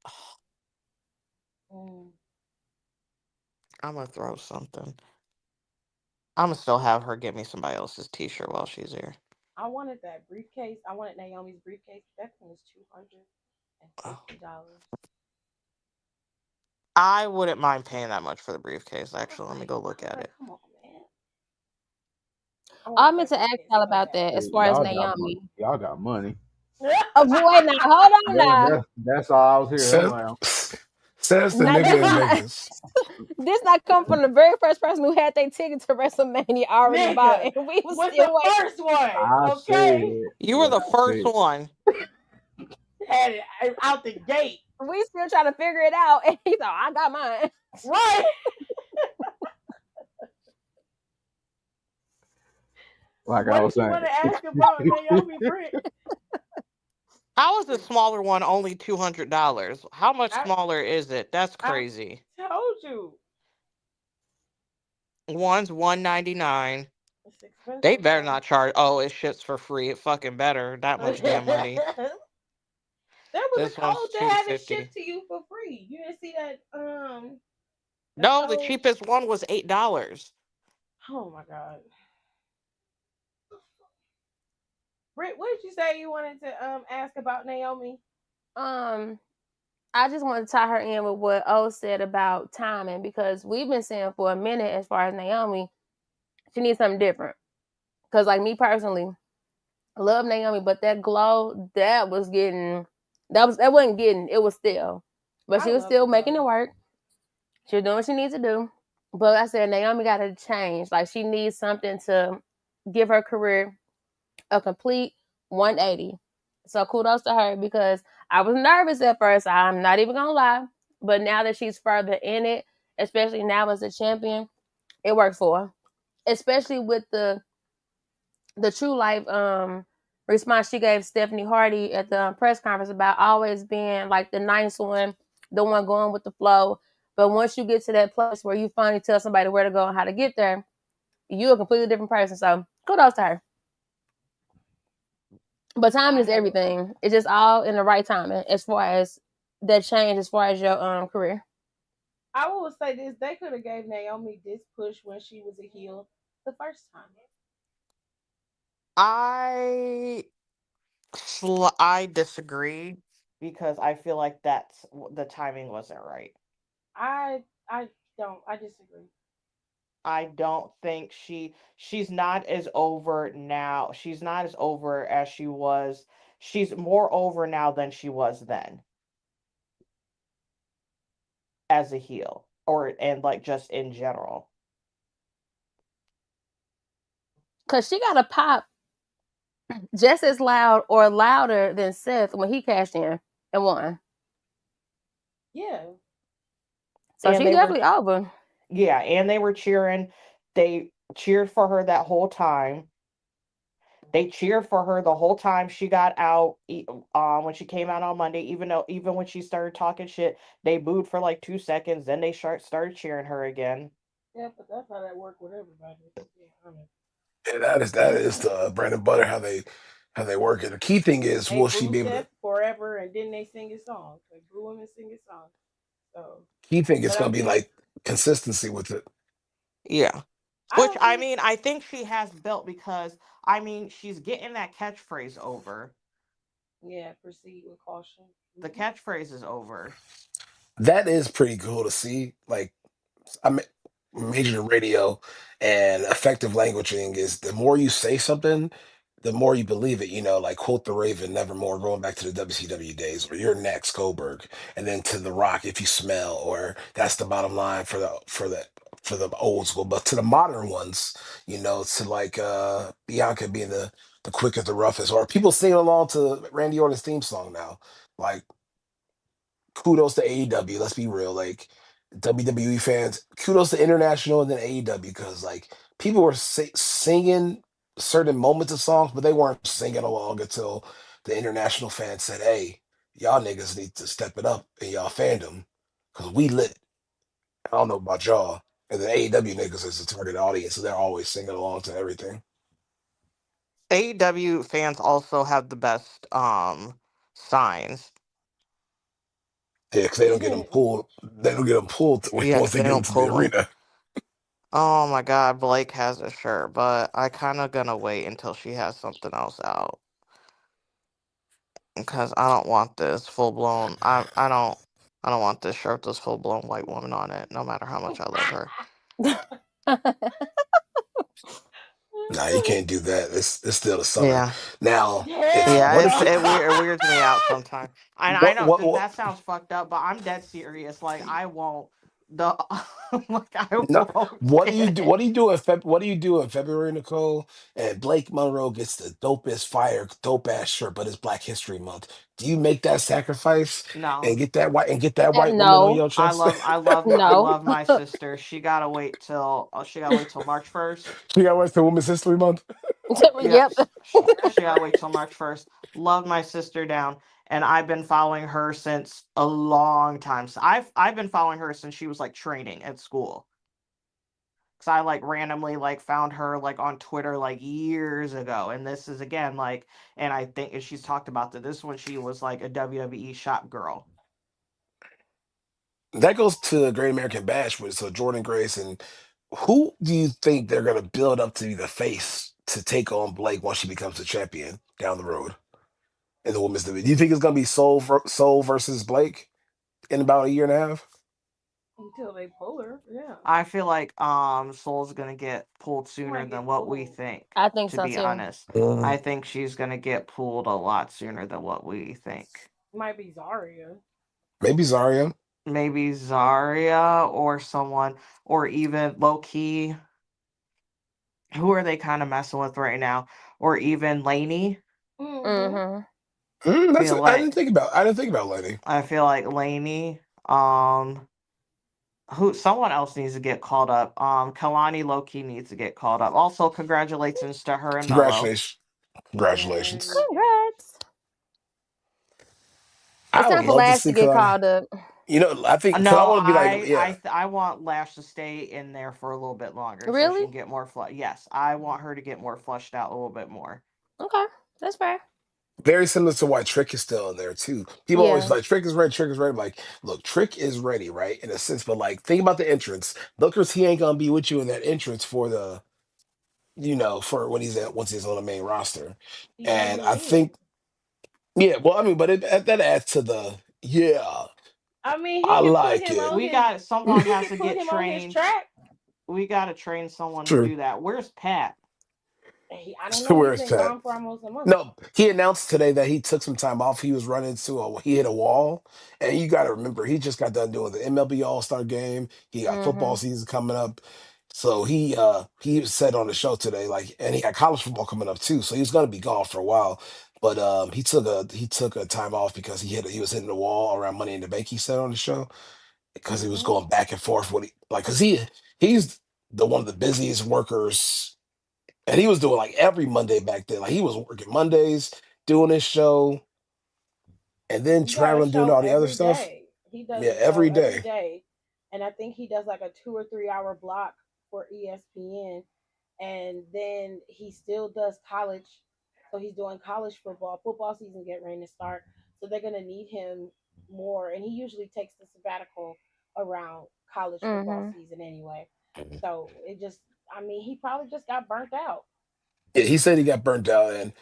Mm. I'm gonna throw something. I'm gonna still have her get me somebody else's T-shirt while she's here. I wanted that briefcase. I wanted Naomi's briefcase. That thing was $250. I wouldn't mind paying that much for the briefcase. Actually, let me go I look was at like, it. come on, man. I I wanted meant that to ask briefcase y'all so about that as Shit, far as Naomi. y'all got money. bad. Oh, wait, now hold on now. That's all I was hearing. I'm Says like, says the Now nigga this in not niggas. this not come from the very first person who had their ticket to WrestleMania already bought, Nigga and we was was still the waiting. first one. I Okay. said You were what the I first said. one. Had it out the gate. We still trying to figure it out, and he's like, "I got mine." Right. Like I What was did you saying. want to ask about Naomi Brent? How is the smaller one only $200? How much I smaller is it? That's I crazy. told you. One's 199. It's They expensive, better bro. not charge. Oh, it shits for free. It fucking better. That much damn money. There was a This one's code to have it 250. shipped to you for free. You didn't see that that No, the code? cheapest one was $8. Oh my god. Britt, what did you say you wanted to ask about Naomi? Um, I just want to tie her in with what O said about timing because we've been saying for a minute, as far as Naomi, she needs something different. Because, like me personally, I love Naomi, but that glow that wasn't getting it was still, but I she was love the still making glow. it work. She was doing what she needs to do. But I said Naomi got to change. Like she needs something to give her career a complete 180. So kudos to her because I was nervous at first. I'm not even gonna lie. But now that she's further in it, especially now as a champion, it works for her. Especially with the true life response she gave Stephanie Hardy at the press conference about always being like the nice one, the one going with the flow. But once you get to that place where you finally tell somebody where to go and how to get there, you're a completely different person. So kudos to her. But timing I is have everything. It's just all in the right timing as far as that change as far as your career. I will say this: they could have gave Naomi this push when she was a heel the first time. I I disagree because I feel like the timing wasn't right. I don't. I disagree. I don't think she's not as over now. She's not as over as she was. She's more over now than she was then as a heel or and like just in general. Cause she got a pop just as loud or louder than Seth when he cashed in and won. Yeah, So And she they were definitely over. yeah, and they were cheering. They cheered for her that whole time. They cheered for her the whole time she got out. When she came out on Monday, even when she started talking shit, they booed for like 2 seconds. Then they started cheering her again. yeah, but that's how that worked with everybody. To be honest. And that is the bread and butter how they work it. The key thing is They will she boo be able Seth to forever, and then they sing his song. They boo him and sing his song. So, key thing is but I gonna be think like consistency with it. Yeah. I Which don't I think. mean, I think she has built because I mean, she's getting that catchphrase over. Yeah, proceed with caution. The Hmm. catchphrase is over. That is pretty cool to see. Like I'm majored in radio, and effective languaging is the more you say something, the more you believe it. Like quote the Raven, nevermore, going back to the WCW days, or you're next, Goldberg, and then to the Rock, if you smell, or that's the bottom line for the old school. But to the modern ones, to like Bianca being the quickest, the roughest, or people singing along to Randy Orton's theme song now. Like kudos to AEW. Let's be real, like WWE fans, kudos to International and then AEW because like people were singing certain moments of songs, but they weren't singing along until the International fans said, "Hey, y'all niggas need to step it up in y'all fandom because we lit." I don't know about y'all. And the AEW niggas is the target audience, so they're always singing along to everything. AEW fans also have the best signs. Yeah, because they don't get them pulled. They don't get them pulled Yeah, once because they they get don't into the pull them. arena. Oh my god, Blake has a shirt, but I kind of gonna wait until she has something else out because I don't want this full blown. I don't want this shirt with this full blown white woman on it. No matter how much I love her. Nah, you can't do that. It's still the summer. Yeah, Now, if Hell yeah, what it's if it weirds me out sometimes. I what know what what that sounds fucked up, but I'm dead serious. Like I won't the like I no won't what do you get do? it. What do you do in February, Nicole? And Blake Monroe gets the dopest fire, dope ass shirt, but it's Black History Month. Do you make that sacrifice and No. get that white woman on No, your chest? I no. love my sister. She gotta wait till March 1st. She got what's the Women's History Month? Yeah, Yep. that's she gotta wait till crazy. March 1st. Love my sister down, and I've been following her since a long time. So I've been following her since she was like training at school. Cause I like randomly like found her like on Twitter like years ago, and this is again like, and I think and she's talked about this when she was like a WWE shop girl. That goes to Great American Bash with so Jordan Grace and who do you think they're gonna build up to be the face to take on Blake once she becomes a champion down the road in the women's division? Do you think it's gonna be Soul versus Blake in about a year and a half? Until they pull her, yeah, I feel like Soul's gonna get pulled she sooner might than get what we pulled. think. I think To so be too. honest, Mm, I think she's gonna get pulled a lot sooner than what we think. Might be Zarya. maybe Zarya. Maybe Zarya or someone, or even low key. Who are they kind of messing with right now? Or even Laney. Mm-hmm. Mhm. Feel like I didn't think about Lenny. I feel like Laney. Who someone else needs to get called up. Kalani Loki needs to get called up. Also, congratulations to her and Mello. Congratulations. Yeah, they Congratulations. need to. Congrats. It's I would time for love to Lash see to get Kalani. called up. I think because I No, want to be like, yeah, I want Lash to stay in there for a little bit longer so she Really? can get more Yes, I want her to get more flushed out a little bit more. Okay, that's fair. very similar to why Trick is still in there too. People always Yeah. like Trick is ready, Trick is ready. I'm like, look, Trick is ready, right? In a sense, but like think about the entrance. Lookers, he ain't gonna be with you in that entrance for for when he's at once he's on the main roster. He And already I is. think, yeah, well, I mean, but that adds to the yeah, I mean, he I can put like him it. on We his. got someone He has can to put get him on his trained. track. We got to train someone to True. do that. Where's Pat? I don't So know. He's where's been Pat? gone for almost a month. No, he announced today that he took some time off. He was running he hit a wall. And you got to remember, he just got done doing the MLB All Star game. He got football Mhm. season coming up. So he said on the show today, like, and he got college football coming up too. So he's gonna be gone for a while. But he took a time off because he was hitting the wall around Money in the Bank. He said on the show because he was Hmm. going back and forth with like because he's the one of the busiest workers and he was doing like every Monday back then. Like he was working Mondays, doing his show, and then He got a traveling, doing show all the other every stuff. day. He does Yeah, a show every every day. day, and I think he does like a 2 or 3 hour block for ESPN. and then he still does college. So he's doing college football. Football season getting ready to start, so they're gonna need him more. And he usually takes the sabbatical around college football Mhm. season anyway. So it just, I mean, he probably just got burnt out. Yeah, he said he got burnt out, and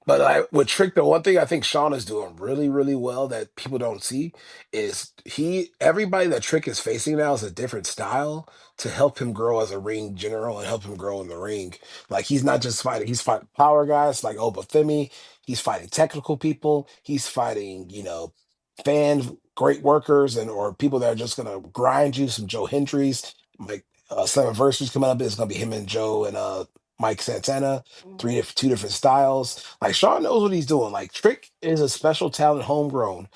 but I with Trick, the one thing I think Sean is doing really, really well that people don't see is he everybody that Trick is facing now is a different style to help him grow as a ring general and help him grow in the ring. Like he's not just fighting, he's fighting power guys like Obafemi, he's fighting technical people, he's fighting, fan great workers and or people that are just gonna grind you, some Joe Hendrys, like Slammiversary's coming up, it's gonna be him and Joe and Mike Santana, Hmm. two different styles. Like Sean knows what he's doing. Like Trick is a special talent, homegrown,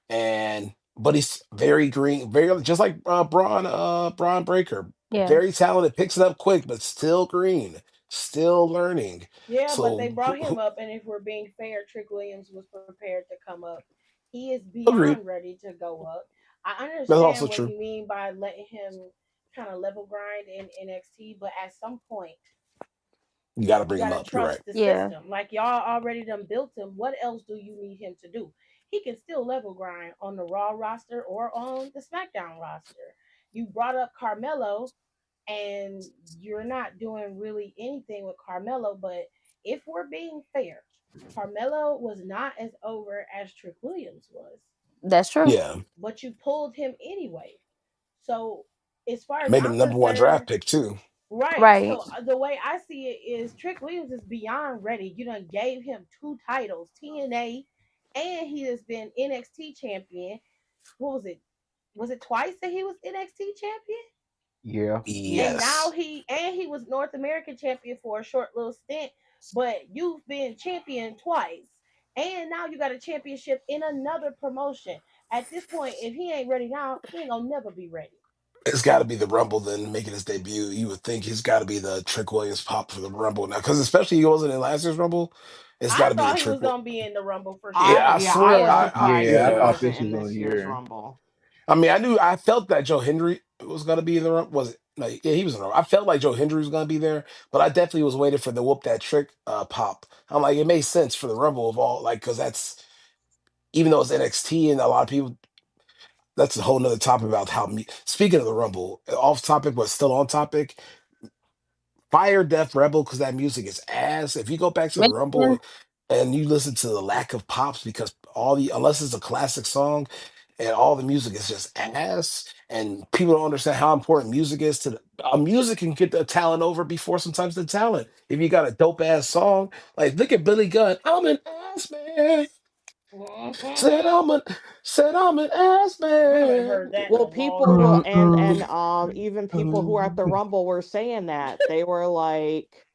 and but he's very green, very just like Braun Breaker, Yeah, very talented, picks it up quick, but still green, still learning. Yeah, but they So brought him up, and if we're being fair, Trick Williams was prepared to come up. He is agreed. beyond ready to go up. I That's also understand what true. you mean by letting him kind of level grind in NXT, but at some point, You got to you bring got him to up. You're right. trust the yeah, system. Like y'all already done built him. What else do you need him to do? He can still level grind on the Raw roster or on the SmackDown roster. You brought up Carmelo, and you're not doing really anything with Carmelo. But if we're being fair, Carmelo was not as over as Trick Williams was, that's true. Yeah, but you pulled him anyway. So, as far as made him I'm number one draft concerned, pick too. right. Right. So the way I see it is Trick Williams is beyond ready. You done gave him two titles, TNA, and he has been NXT champion. What was it? Was it twice that he was NXT champion? Yeah, yeah. And now Yes, he was North American champion for a short little stint, but you've been champion twice. And now you got a championship in another promotion. At this point, if he ain't ready now, he ain't gonna never be ready. it's got to be the Rumble then making his debut. You would think he's got to be the Trick Williams pop for the Rumble now, because especially he wasn't in last year's Rumble. It's got I to be the thought he Trick. was gonna be in the Rumble for Yeah, I sure. I yeah, I swear. was Yeah. surprised Yeah, he I Yeah. thought wasn't this in was on this year's here. Rumble. I mean, I felt that Joe Hendry was gonna be in the Rumble. Was it? Like, yeah, he was in the Rumble. I felt like Joe Hendry was gonna be there, but I definitely was waiting for the whoop that trick pop. I'm like, it made sense for the Rumble of all, like, because that's even though it's NXT and a lot of people. That's a whole nother topic about how me. Speaking of the Rumble, off topic but still on topic. Fire Death Rebel because that music is ass. If you go back to the Man, Rumble and you listen to the lack of pops because all the unless it's a classic song and all the music is just ass and people don't understand how important music is to music can get the talent over before sometimes the talent. If you got a dope ass song, like look at Billy Gunn, I'm an ass man. Said Mhm. I'm an said I'm an ass I haven't man. heard that in a Well, long people will, time. and even people who are at the Rumble were saying that they were like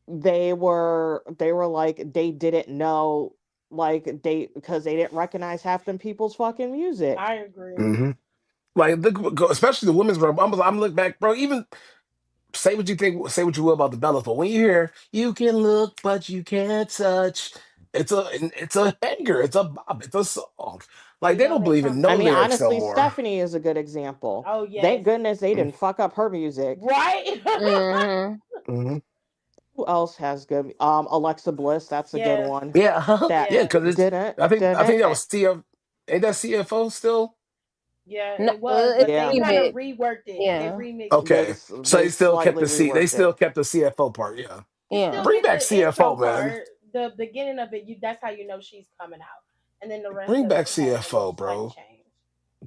they were like they didn't know, like they because they didn't recognize half them people's fucking music. I agree. Hmm. Like especially the women's Rumble. I'm looking back, bro. Even say what you think, say what you will about the Bellas, but when you hear "You can look, but you can't touch," it's a banger, it's a bop, it's a song. Like You they know don't they believe in talking. I no mean, lyrics no honestly, more. Stephanie is a good example. Oh Thank yes, goodness they didn't fuck up her music. right. mm-hmm. Mm-hmm. Who else has good? Alexa Bliss, that's a good Yes, one. Yeah, That yeah, yeah, because it's. didn't I think didn't that was CF. Ain't that CFO still? yeah. No, It was, but it's they yeah. kind of remix. reworked it. They Yeah, remixed it. Okay, so They slightly they reworked still it. kept the CFO part. Yeah, You still yeah. bring get back the intro CFO, man. part, the beginning of it. You That's how you know she's coming out, and then the rest Bring of back it has a little CFO, slight bro. change.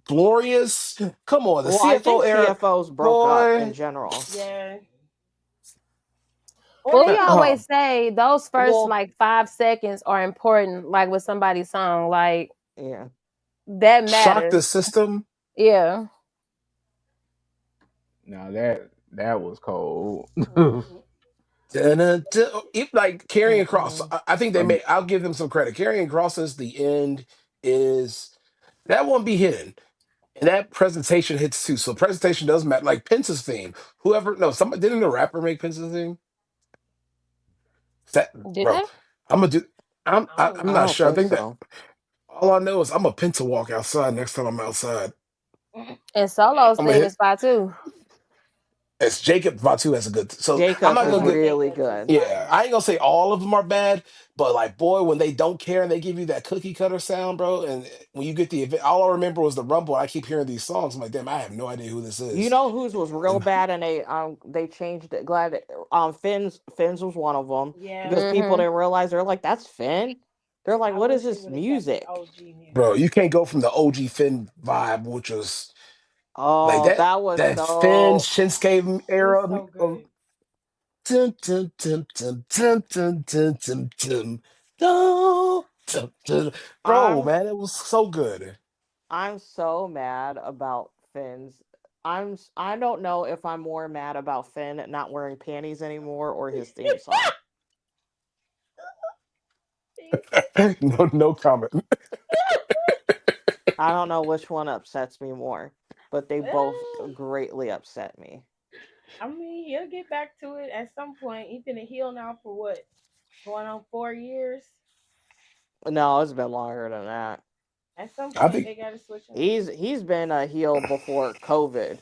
Glorious. Come on, the Well, I CFO think era, CFOs broke up in boy. general. Yeah, or Well, they we just always Oh, say those first Well, like 5 seconds are important, like with somebody's song, like yeah. that shock the matters. system. Yeah. Now that was cold. mhm. Like carrying across. Mm-mm. I think they Like may. I'll give them some credit. Carrying across is the end is that won't be hidden. And that presentation hits too. So presentation does matter. Like Pence's theme. Whoever no, somebody didn't a rapper make Pence's theme? That Did bro. they? I'm gonna do I don't I'm I not don't know. sure. I think think that so. all I know is I'm a Penta walk outside next time I'm outside. And Solo's I'm gonna theme hit is fire too. It's Jacob Vatu has a good. So I'm Jacobs not I is gonna like get. really Jacobs. He's good. Yeah, fire. I ain't gonna say all of them are bad, but like, boy, when they don't care and they give you that cookie cutter sound, bro, and when you get the event, all I remember was the Rumble. I keep hearing these songs. I'm like, damn, I have no idea who this You is. know whose was real And bad, and they changed it. Glad Finn's was one of them Yeah, because people Mhm. didn't realize they're like that's Finn. They're like, I what is wish he this would have kept his music? OG bro, music. you can't go from the OG Finn vibe, which was like Oh, that that was that Finn so. Shinsuke It was era so of good. tum tum tum tum tum tum tum tum tum dum, tum, tum. Bro, I'm man, it was so good. I'm so mad about Finn's. I don't know if I'm more mad about Finn not wearing panties anymore or his theme song. No, no comment. I don't know which one upsets me more, but they both Uh, greatly upset me. I mean, he'll get back to it at some point. He's been a heel now for what, going on 4 years. No, it's been longer than that. At some I point, think they got to switch him. He's been a heel before COVID.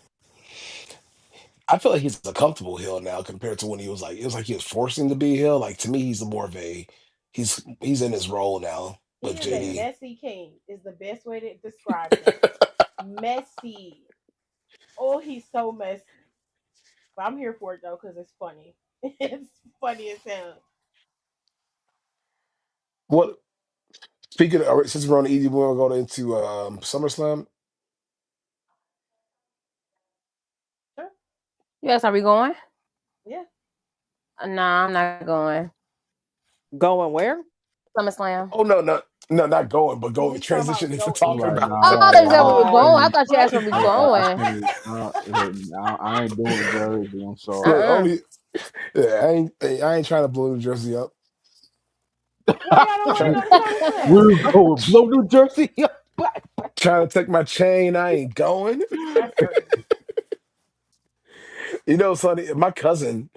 I feel like he's a comfortable heel now compared to when he was like it was like he was forcing to be a heel. Like to me, he's more of a he's in his role now He with is a JD. messy king. Is the best way to describe him. Messy. Oh, he's so messy. But I'm here for it though because it's funny. It's funny as hell. What speaking of, all right, since we're on the easy, we're gonna go into SummerSlam. Sure. Yes, are we going? Yeah. Nah, I'm not going. Going where? SummerSlam. Oh no, not going, but go He's talking transition about into go I'm talking like, into about. it. nah, Oh, I thought you said where we I going. I can't. thought you asked where we I going. can't. I ain't doing Jersey. I'm Look, sorry. Uh-uh. only yeah, I ain't trying to blow New Jersey up. Why y'all don't want to Trying go to SummerSlam? We're going blow New Jersey. trying to take my chain. I ain't going. That's crazy. You know, Sonny, my cousin,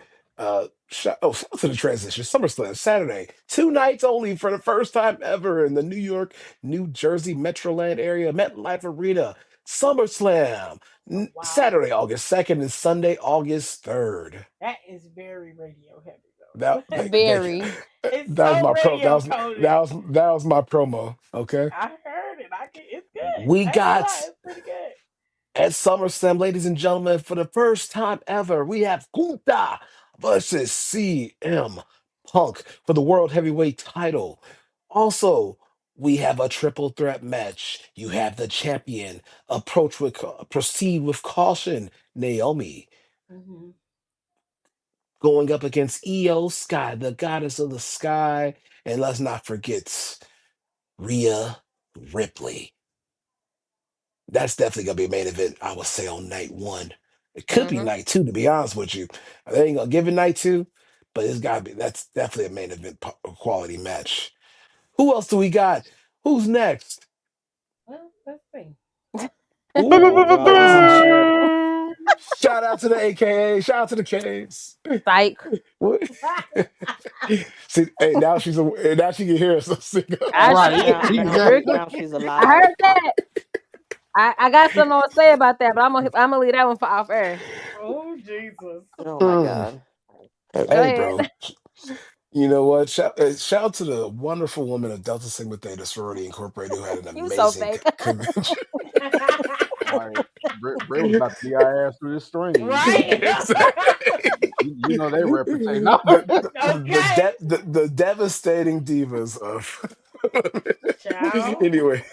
shout out to the transition. SummerSlam, Saturday. 2 nights only for the first time ever in the New York, New Jersey Metroland area, MetLife Arena. SummerSlam. Oh wow. Saturday, August 2nd and Sunday, August 3rd. That is very radio heavy though. That thank you. Very. It's That was so my pro radio coded. that was my promo. Okay. I heard it. I can. It's good. We I ain't gonna lie. got It's pretty good. at SummerSlam, ladies and gentlemen, for the first time ever, we have Kunta versus CM Punk for the World Heavyweight title. Also, we have a triple threat match. You have the champion proceed with caution, Naomi, Hmm. going up against Io Sky, the goddess of the sky, and let's not forget Rhea Ripley. That's definitely gonna be a main event. I would say on night one. It could be Mm-hmm. night two, to be honest with you. They ain't gonna give it night two, but it's gotta be. That's definitely a main event quality match. Who else do we got? Who's next? Well, let's see. Oh Ooh, ladies and shout out to the AKA. Shout out to the K's. Psych. What? See, hey, now she can hear us. Sing. I Right. should. Right. Sure Exactly. can. now she's I alive. heard that. I got something more to say about that, but I'm gonna leave that one for off air. Oh Jesus. Oh my Mm. god. Go Hey, ahead. bro. You know what? Shout out to the wonderful woman of Delta Sigma Theta Sorority Incorporated who had an You so amazing fake. convention. Right. Bray was about to be our ass through the stream. Right. Exactly. You know they reputation. No. Okay. The devastating divas of Ciao. anyway.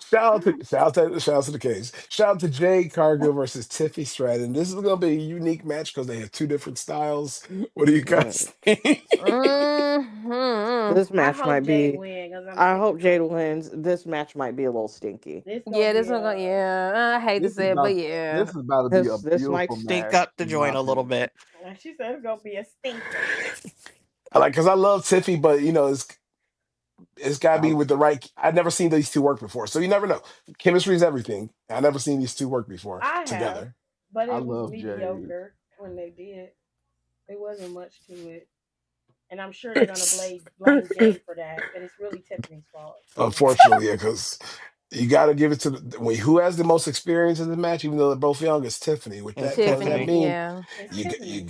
Shout out to the case. Shout out to Jade Cargill versus Tiffy Stratton. This is gonna be a unique match because they have two different styles. What do you guys Mm. think? Hmm. This I match hope might Jade be. win because I'm I sick hope of Jade Tiffy. wins. This match might be a little stinky. This gonna Yeah, be this one a. gonna. Yeah, I hate to This is say it, but about yeah. this is about to be a This might beautiful stink match, up the in my joint a little opinion. bit. She said it's gonna be a stinker. I like because I love Tiffy, but you know it's got to I be with the right. I've never seen these two work before, so you never know. Chemistry is everything. I've never seen these two work before I have, together. but I it was love Jade. mediocre when they did. It wasn't much to it, and I'm sure they're gonna blame Jade for that. But it's really Tiffany's fault. So Unfortunately, yeah, because You got to give it to who has the most experience in the match, even though they're both young. It's Tiffany. With It's that, what does that Tiffany, Tiffany. mean? yeah. It's You Tiffany.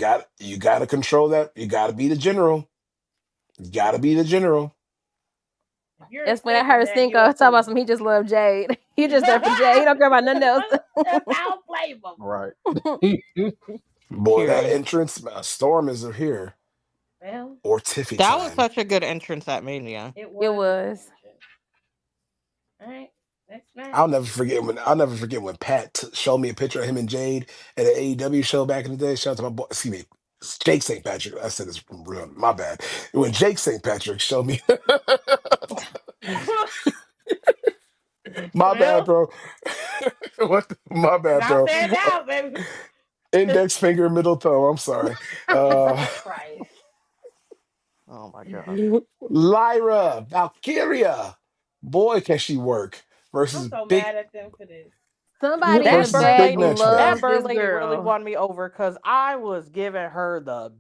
got to control that. You got to be the general. You got to be the general. If you're It's when I expecting heard that, you're Cinco a talk about fool. some he just loved Jade. He just there for Jade. He don't care about nothing else. Foul flavor. Right. Boy, that Period. entrance, Storm is here Well, or Tiffy That was time. such a good entrance at Mania. it It was a good was. entrance. All right, next I'll never forget when Pat showed me a picture of him and Jade at an AEW show back in the day. Shout out to my boy, excuse me, Jake St. Patrick. I said this real, my bad. When Jake St. Patrick showed me, match. my bad, Well, bro. My bad, not bro. there now, baby. Index finger, middle toe. I'm sorry. Uh, Christ. Oh my god. Lyra Valkyria, boy, can she work I'm versus so big mad at them for this. Somebody in the That versus bird back big lady, match day. that loves bird this lady really girl. won me over because I was giving her the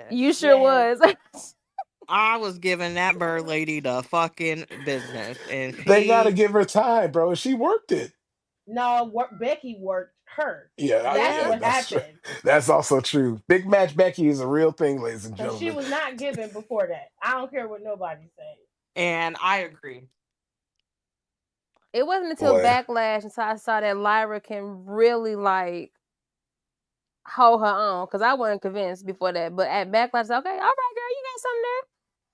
You business. sure Yes. was. I was giving that bird lady the fucking business, and They got to she, give her time, bro. She worked it. No, Becky worked her. Yeah, That's yeah, yeah, what that's true. happened. That's also true. Big Match Becky is a real thing, ladies and Because she gentlemen. was not given before that. I don't care what nobody says. and I agree. It wasn't until Boy, Backlash until I saw that Lyra can really like hold her own. Cause I wasn't convinced before that. But at Backlash, I said, okay, all right, girl, you got something there.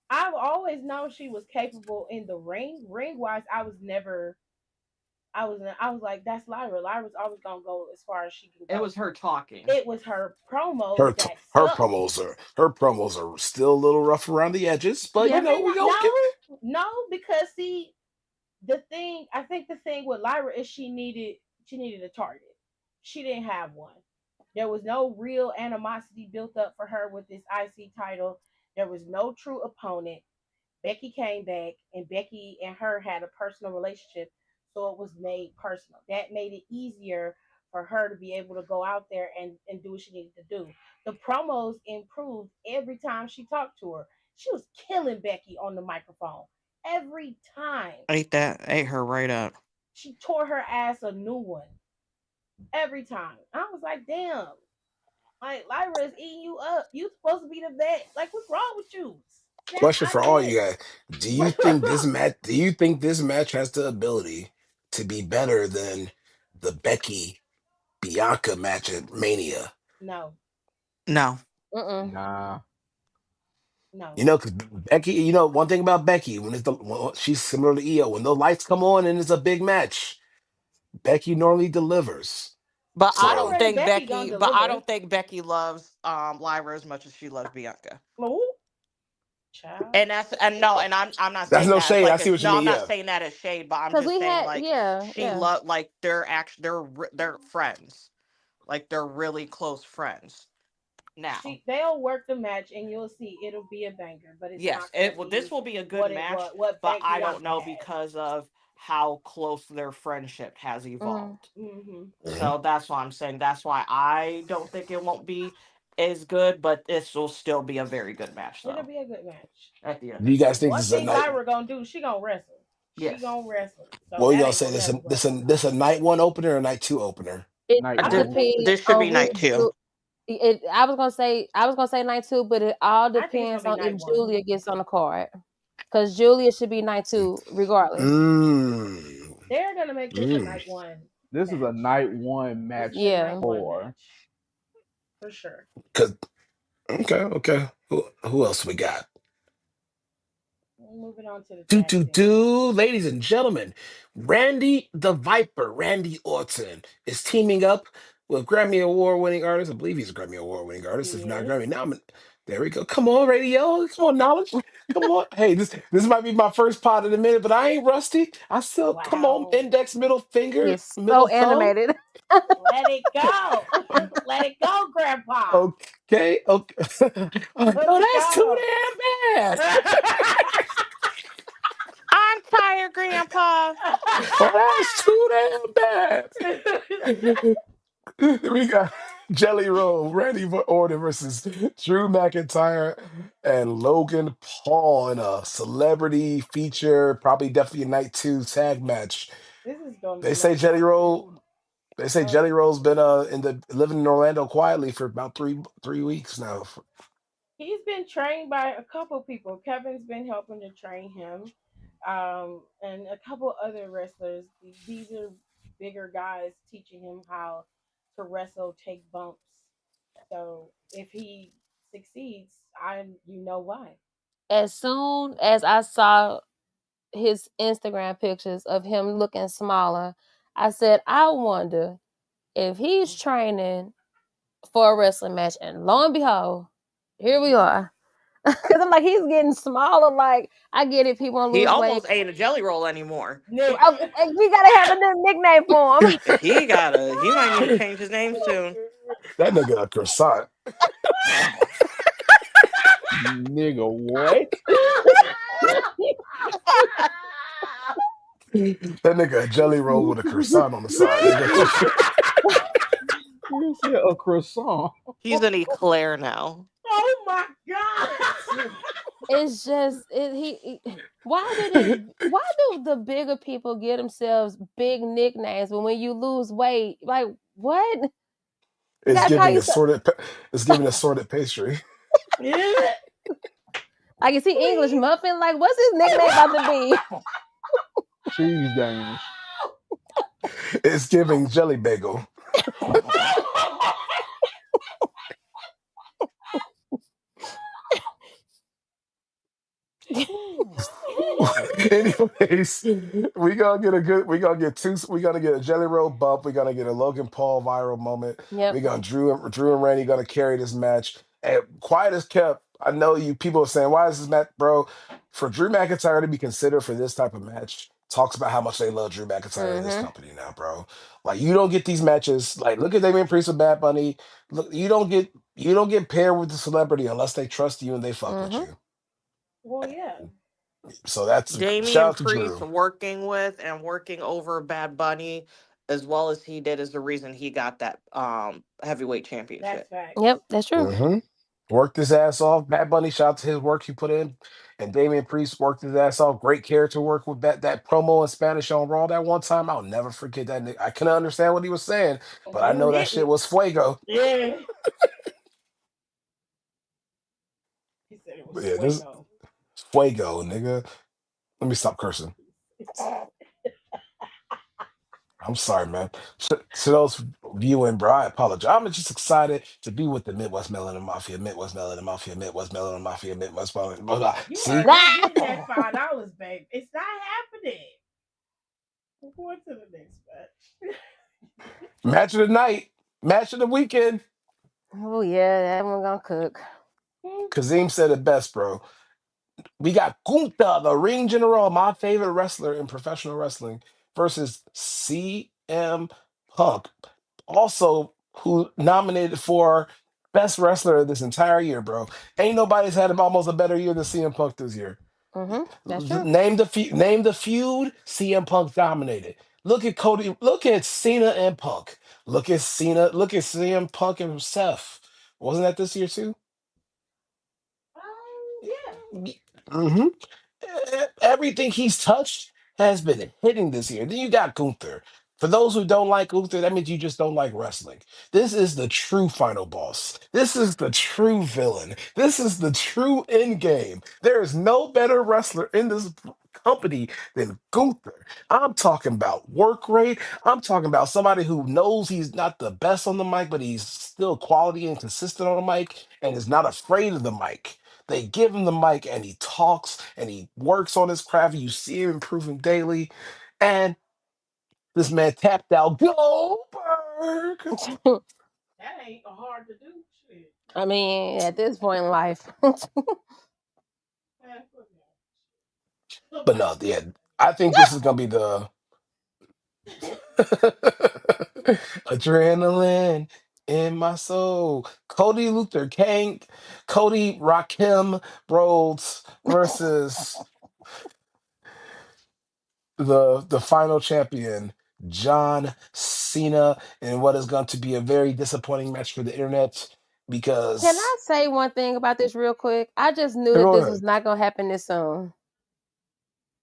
I've always known she was capable in the ring. Ring wise, I was never. I was like, that's Lyra. Lyra's always gonna go as far as she can It go. was her talking. It was her promos that her sucked. promos are still a little rough around the edges, but Yeah. But they we not gonna give. no, because see, the thing I think the thing with Lyra is she needed a target. She didn't have one. There was no real animosity built up for her with this IC title. There was no true opponent. Becky came back, and Becky and her had a personal relationship, so it was made personal. That made it easier for her to be able to go out there and do what she needed to do. The promos improved every time she talked to her. She was killing Becky on the microphone every time. Ate her right up. She tore her ass a new one every time. I was like, damn, like Lyra is eating you up. You supposed to be the vet. Like, what's wrong with you? Snap Question out for of all you guys: it. Do you think this match has the ability to be better than the Becky Bianca match at Mania? No, No, Mm-mm. Nah. no. You know, because Becky, one thing about Becky, when she's similar to Io, when the lights come on and it's a big match, Becky normally delivers. but I don't So Already think Becky gonna Becky. But I deliver. don't think Becky loves Lyra as much as she loves Bianca. Ooh, child. And that's and no, and I'm not that's saying no that as shade. I like see a what you no, I'm mean. not Yeah. saying that as shade, but I'm Cause just we saying had, like yeah, she yeah. love like they're friends, like they're really close friends now. They'll work the match and you'll see it'll be a banger, but it's Yes, not gonna it will. This be will be a good what it match, was what but Bank I don't Bianca know had. because of how close their friendship has Mm. evolved. Hmm. Mhm. So that's why I'm saying that's why I don't think it won't be as good, but this will still be a very good match It'll though. be a good match. At the end Do you of the guys day, think this One is a thing night? Lyra gonna do, she gonna wrestle. She yes. gonna wrestle. So What are you that gonna ain't say? gonna never go over. This a night one opener or night two opener? It Night I one. This, think depends this should on be night who two. I was gonna say night two, but it all I think it's gonna depends be on if night one. Julia gets on the card. Cause Julia should be night two regardless. Mm. They're gonna make this a Mm. night one This is a match. night one This is match a night Yeah. one for match for sure. Cause okay. Who else we got? Moving on to the Do tag do team match. do, ladies and gentlemen, Randy the Viper, Randy Orton is teaming up with Grammy Award winning artist. I believe he's a Grammy Award winning artist, if He not is. Grammy nominated. There we go. Come on, radio. Come on, knowledge. Come on. Hey, this might be my first pot in a minute, but I ain't rusty. I still come on. Wow. Index, middle finger, He's middle so thumb. animated. Let it go. Let it go, Grandpa. Okay, okay. Let Oh, it that's too go. damn bad. I'm tired, Grandpa. Oh, that's too damn bad. We got Jelly Roll, Orton versus Drew McIntyre and Logan Paul in a celebrity feature, probably definitely a night two tag match. This is gonna They be say no Jelly fun for Roll. me. They say Oh, Jelly Roll's been in the living in Orlando quietly for about three weeks now. he's been trained by a couple people. Kevin's been helping to train him, and a couple other wrestlers. These are bigger guys teaching him how to wrestle, take bumps. So if he succeeds, you know why. As soon as I saw his Instagram pictures of him looking smaller, I said, I wonder if he's training for a wrestling match. And lo and behold, here we are. Because I'm like, he's getting smaller. Like, I get it. People want to He lose weight. almost ain't a jelly roll anymore. We got to have a new nickname for him. He might need to change his name soon. That nigga a croissant. Nigga, what? That nigga a Jelly Roll with a croissant on the side, nigga. You said a croissant. He's an eclair now. Oh my god! It's just why do the bigger people get themselves big nicknames, but when you lose weight, like what? We It's gotta call giving you so, assorted. It's giving assorted pastry. Yeah, like is he English please. muffin? Like what's his nickname about to be? Cheese Danish. It's giving jelly bagel. Anyways, we gonna get a Jelly Roll bump. We're gonna get a Logan Paul viral moment. Yep. We gonna Drew and Randy gonna carry this match. And quiet as kept. I know you people are saying, why is this match, bro? For Drew McIntyre to be considered for this type of match talks about how much they love Drew McIntyre in this Mm-hmm. company now, bro. Like you don't get these matches. Like look at Damian Priest with Bad Bunny. Look, you don't get paired with the celebrity unless they trust you and they fuck with Mm-hmm. you. Well, yeah. So that's shout Damian out to Priest Drew. working with and working over Bad Bunny as well as he did is the reason he got that heavyweight That's championship. facts. Yep, that's true. Hmm. Worked his ass off. Bad Bunny, shout out to his work he put in. And Damian Priest worked his ass off. Great character work with that promo in Spanish on Raw that one time. I'll never forget that. I couldn't understand what he was saying, but I You were know that hitting shit it. was fuego. Yeah. He said it was But yeah, this is fuego. fuego, nigga. Let me stop cursing. I'm sorry, man. To those viewing, bro, I apologize. I'm just excited to be with the Midwest Melanin Mafia, Midwest Melanin Mafia, Midwest Melanin Mafia, Midwest Melanin. Blah, blah. You are See, not getting that $5, babe. It's not happening. We're going to the next match. match of the night, match of the weekend. Oh yeah, that one gonna cook. Kazim said it best, bro. We got Kunta, the ring general, my favorite wrestler in professional wrestling, versus CM Punk, also who nominated for best wrestler of this entire year, bro. Ain't nobody's had almost a better year than CM Punk this year. Mm-hmm. That's true. Name the feud. CM Punk dominated. Look at Cody. Look at Cena and Punk. Look at Cena. Look at CM Punk and Seth. Wasn't that this year too? Yeah. Hmm. Everything he's touched has been hitting this year. Then you got Gunther. For those who don't like Gunther, that means you just don't like wrestling. This is the true final boss. This is the true villain. This is the true end game. There is no better wrestler in this company than Gunther. I'm talking about work rate. I'm talking about somebody who knows he's not the best on the mic, but he's still quality and consistent on the mic and is not afraid of the mic. They give him the mic and he talks and he works on his craft. You see him improving daily. And this man tapped out Goldberg. That ain't hard to do. Shit. I mean, at this point in life. Man, fuck that. But Somebody no, said yeah, I think this is gonna be the that. adrenaline in my soul. Cody Luther King, Cody Rakim Rhodes versus the final champion, John Cena, in what is going to be a very disappointing match for the internet Can I because say one thing about this real quick? I just knew that go this was ahead. not gonna happen this soon.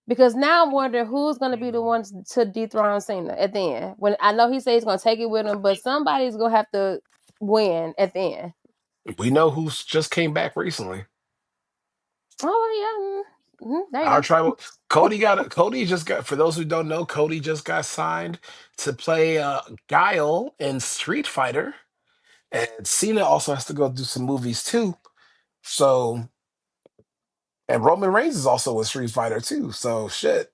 Because now I'm wondering who's going to be the ones to dethrone Cena at the end. When I know he says he's going to take it with him, but somebody's going to have to win at the end. We know who's just came back recently. Oh yeah, there you Our go. tribal Cody just got, for those who don't know, Cody just got signed to play Guile in Street Fighter. And Cena also has to go do some movies too. So, and Roman Reigns is also a Street Fighter too. So shit.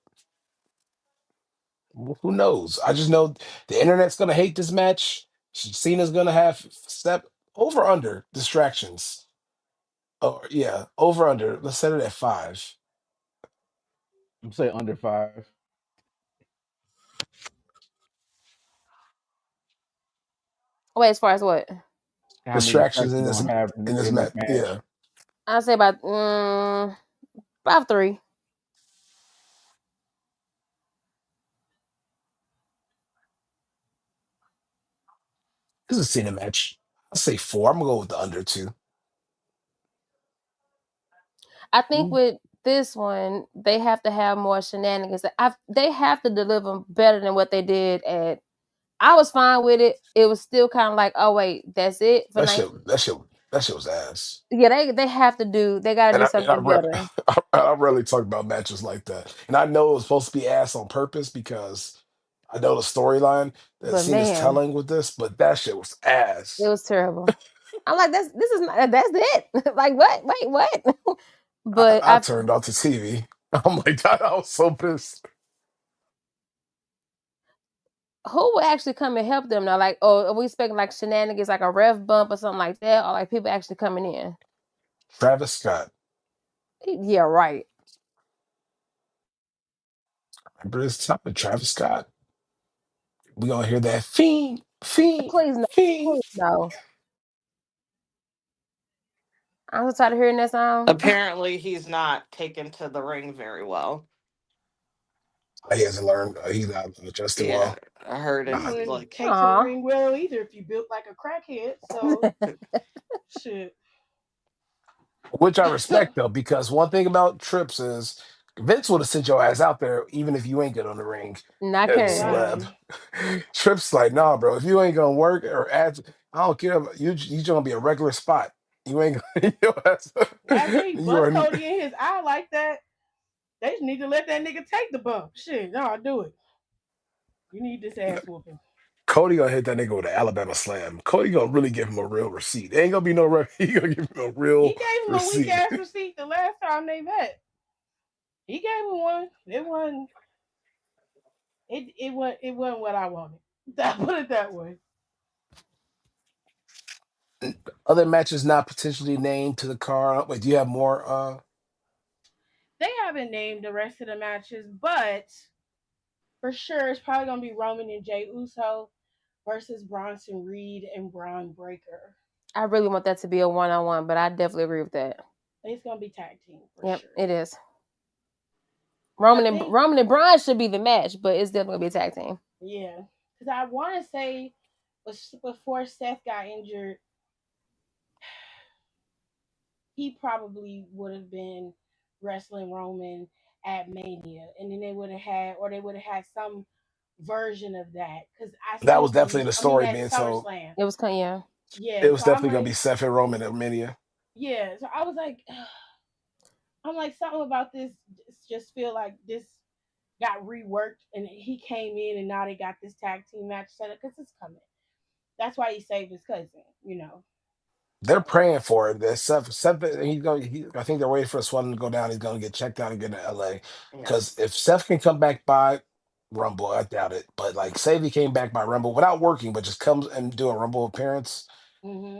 Who knows? I just know the internet's gonna hate this match. Cena's gonna have step over under distractions. Oh yeah, over under. Let's set it at 5. I'm say under 5. Wait, as far as what? How many Distractions distractions you gonna have in this in this match. match? Yeah, I say about 3. this is a Cena match. I'll say 4. I'm gonna go with the under 2. I think with this one, they have to have more shenanigans. They have to deliver better than what they did at. I was fine with it. It was still kind of like, oh wait, that's it for That shit, 19. that shit was ass. Yeah, they have to do. They got to And do I something better. I rarely talk about matches like that. And I know it was supposed to be ass on purpose because I know the storyline that But Cena's man, telling with this, but that shit was it ass. was terrible. I'm like, this is not, that's it. Like what? Wait, what? But I turned off the TV. I'm like, I was so pissed. who would actually come and help them now? Like, oh, are we expecting like shenanigans, like a rev bump or something like that, or like people actually coming in? Travis Scott. Yeah, right. Remember this topic, Travis Scott? We gonna hear that fiend, fiend, Please no, fiend. please no. I'm so tired of hearing that song. Apparently, he's not taken to the ring very well. He hasn't learned. He's not adjusted Yeah, well. I heard He Nah, it's wouldn't like take to the Aw. ring well either if you built like a crackhead. So shit. which I respect though, because one thing about trips is Vince would have sent your ass out there even if you ain't good on the ring Not as a Karen. celeb. Right. Trips like, nah, bro. If you ain't gonna work or add, I don't care. You just gonna be a regular spot. You ain't gonna. Your ass, After he you bust are. Cody in his eye like that, they just need to let that nigga take the bump. Shit, no, do it. You need this ass whooping. Cody gonna hit that nigga with an Alabama slam. Cody gonna really give him a real receipt. Ain't gonna be no. He gonna give him a He real gave him a weak receipt. ass receipt the last time they met. He gave him one. It wasn't what I wanted. That put it that way. Other matches not potentially named to the card. Wait, do you have more? They haven't named the rest of the matches, but for sure it's probably gonna be Roman and Jay Uso versus Bronson Reed and Braun Breaker. I really want that to be a one-on-one, but I definitely agree with that. It's gonna be tag team for Yep, sure. it is. Cause I think, Roman and Brian should be the match, but it's definitely gonna be a tag team. yeah, because I want to say before Seth got injured, he probably would have been wrestling Roman at Mania, and then they would have had some version of that. Because I That still was definitely believe, the I mean, story at being told. SummerSlam, It was kind yeah. yeah. It So was I'm definitely gonna be like, Seth and Roman at Mania. yeah. So I was like, I'm like, something about this just feel like this got reworked, and he came in, and now they got this tag team match set up because it's coming. That's why he saved his cousin. They're So praying for it. That Seth, he's going. I think they're waiting for Swann to go down. He's going to get checked out and get to LA. Because yes. if Seth can come back by Rumble, I doubt it. But like, say if he came back by Rumble without working, but just comes and do a Rumble appearance, hmm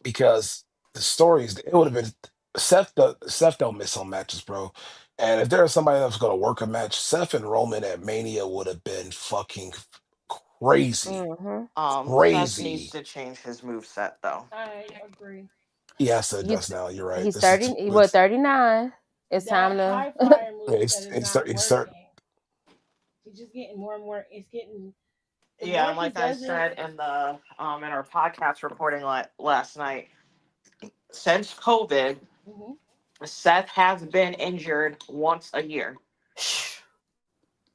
because the stories it would have been Seth. Seth don't miss on matches, bro. And if there was somebody that was going to work a match, Seth and Roman at Mania would have been fucking crazy, Mm-hmm. Seth needs crazy. to change his move set though. I agree. He has to He adjust now. You're right. he's This is 30. What it's 39? It's That time high to. flyer Yeah, move set is not He start. working. It's just getting more and more. It's getting the Yeah, more and he like I does it. said in the in our podcast reporting last night, since COVID, hmm Seth has been injured once a year.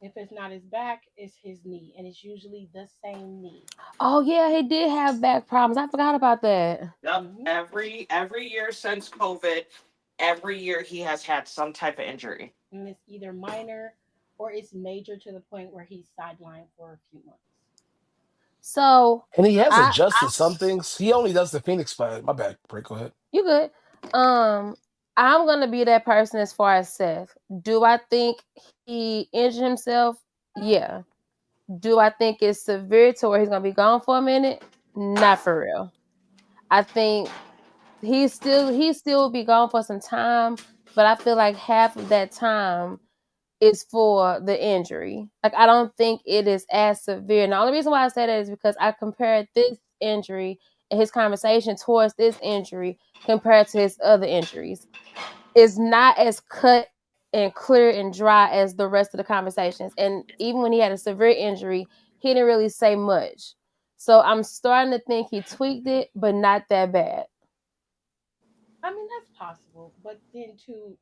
If it's not his back, it's his knee, and it's usually the same knee. Oh yeah, he did have back problems. I forgot about that. Yep. Hmm. Every year since COVID, every year he has had some type of injury. And it's either minor or it's major to the point where he's sidelined for a few months. So And he has I adjusted some things. He only does the Phoenix fight. My bad. Break. Go ahead. you good. Um, I'm gonna be that person as far as Seth. Do I think he injured himself? Yeah. Do I think it's severe to where he's gonna be gone for a minute? Not for real. I think he still will be gone for some time, but I feel like half of that time is for the injury. Like I don't think it is as severe. And the only reason why I say that is because I compared this injury and his conversation towards this injury compared to his other injuries. It's not as cut and clear and dry as the rest of the conversations. And even when he had a severe injury, he didn't really say much. So I'm starting to think he tweaked it, but not that bad. I mean, that's possible, but then too,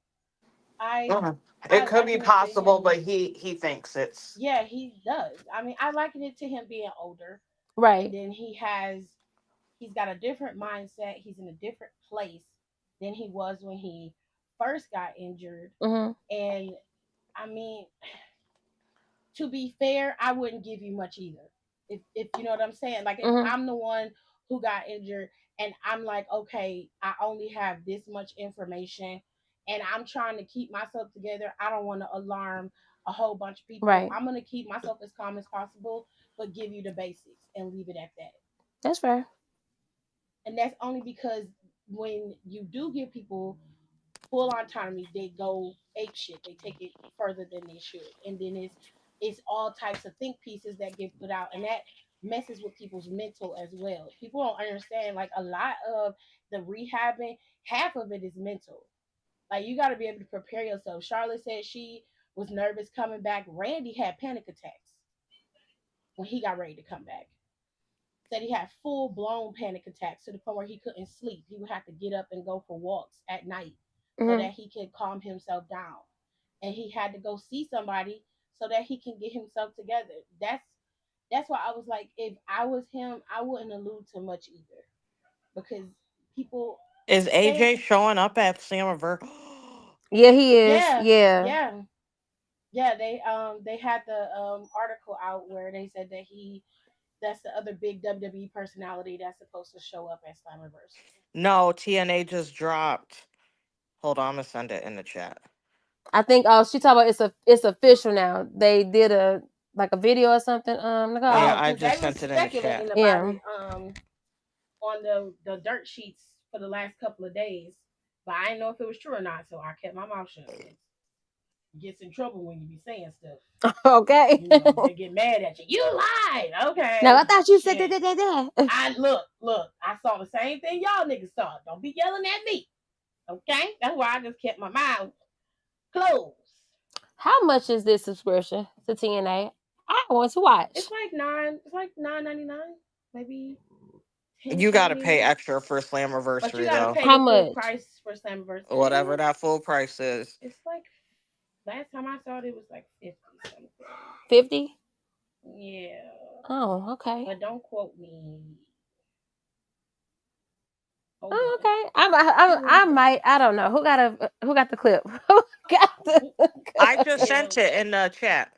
I Mhm. I It could be liken it to possible, him. but he thinks it's. Yeah, he does. I mean, I liken it to him being older, and Right. then he's got a different mindset. He's in a different place than he was when he first got injured. Mm-hmm. And I mean, to be fair, I wouldn't give you much either. If you know what I'm saying. Like if Mm-hmm. I'm the one who got injured and I'm like, okay, I only have this much information and I'm trying to keep myself together. I don't want to alarm a whole bunch of people. Right. I'm gonna keep myself as calm as possible, but give you the basics and leave it at that. That's fair. And that's only because when you do give people full autonomy, they go ape shit. They take it further than they should, and then it's all types of think pieces that get put out, and that messes with people's mental as well. People don't understand like a lot of the rehabbing, half of it is mental. Like you got to be able to prepare yourself. Charlotte said she was nervous coming back. Randy had panic attacks when he got ready to come back. Said he had full blown panic attacks to the point where he couldn't sleep. He would have to get up and go for walks at night so Mm-hmm. that he could calm himself down. And he had to go see somebody so that he can get himself together. That's why I was like, if I was him, I wouldn't allude to much either. Because people Is say AJ showing up at Slammiversary? Yeah, he is. yeah, Yeah. yeah. Yeah, they had the article out where they said that that's the other big WWE personality that's supposed to show up at Slammiversary. No, TNA just dropped. Hold on, I'm gonna send it in the chat. I think she talked about it's official now. They did a like a video or something, Yeah, Nicole. Oh, I because they just was sent it in the chat. speculating about Yeah. it on the dirt sheets for the last couple of days, but I didn't know if it was true or not, so I kept my mouth shut. 'Cause you get in trouble when you be saying stuff. Okay. You know they get mad at you. You lied. Now I Okay, thought you said shit. that. I look. I saw the same thing y'all niggas saw. Don't be yelling at me. Okay, that's why I just kept my mouth closed. How much is this subscription to TNA? I want to watch. It's like 9.99, maybe ten You gotta pay twenty. extra for But you Slammiversary gotta though. pay How the full much? price for Whatever Slammiversary. that full price is. It's like last time I saw it, it was like 50 something. 50? Yeah, Oh, okay. but don't quote me. Hold Oh, on. okay. Where I is that? might. I don't know who got the clip. Who got the I just Yeah. sent it in the chat.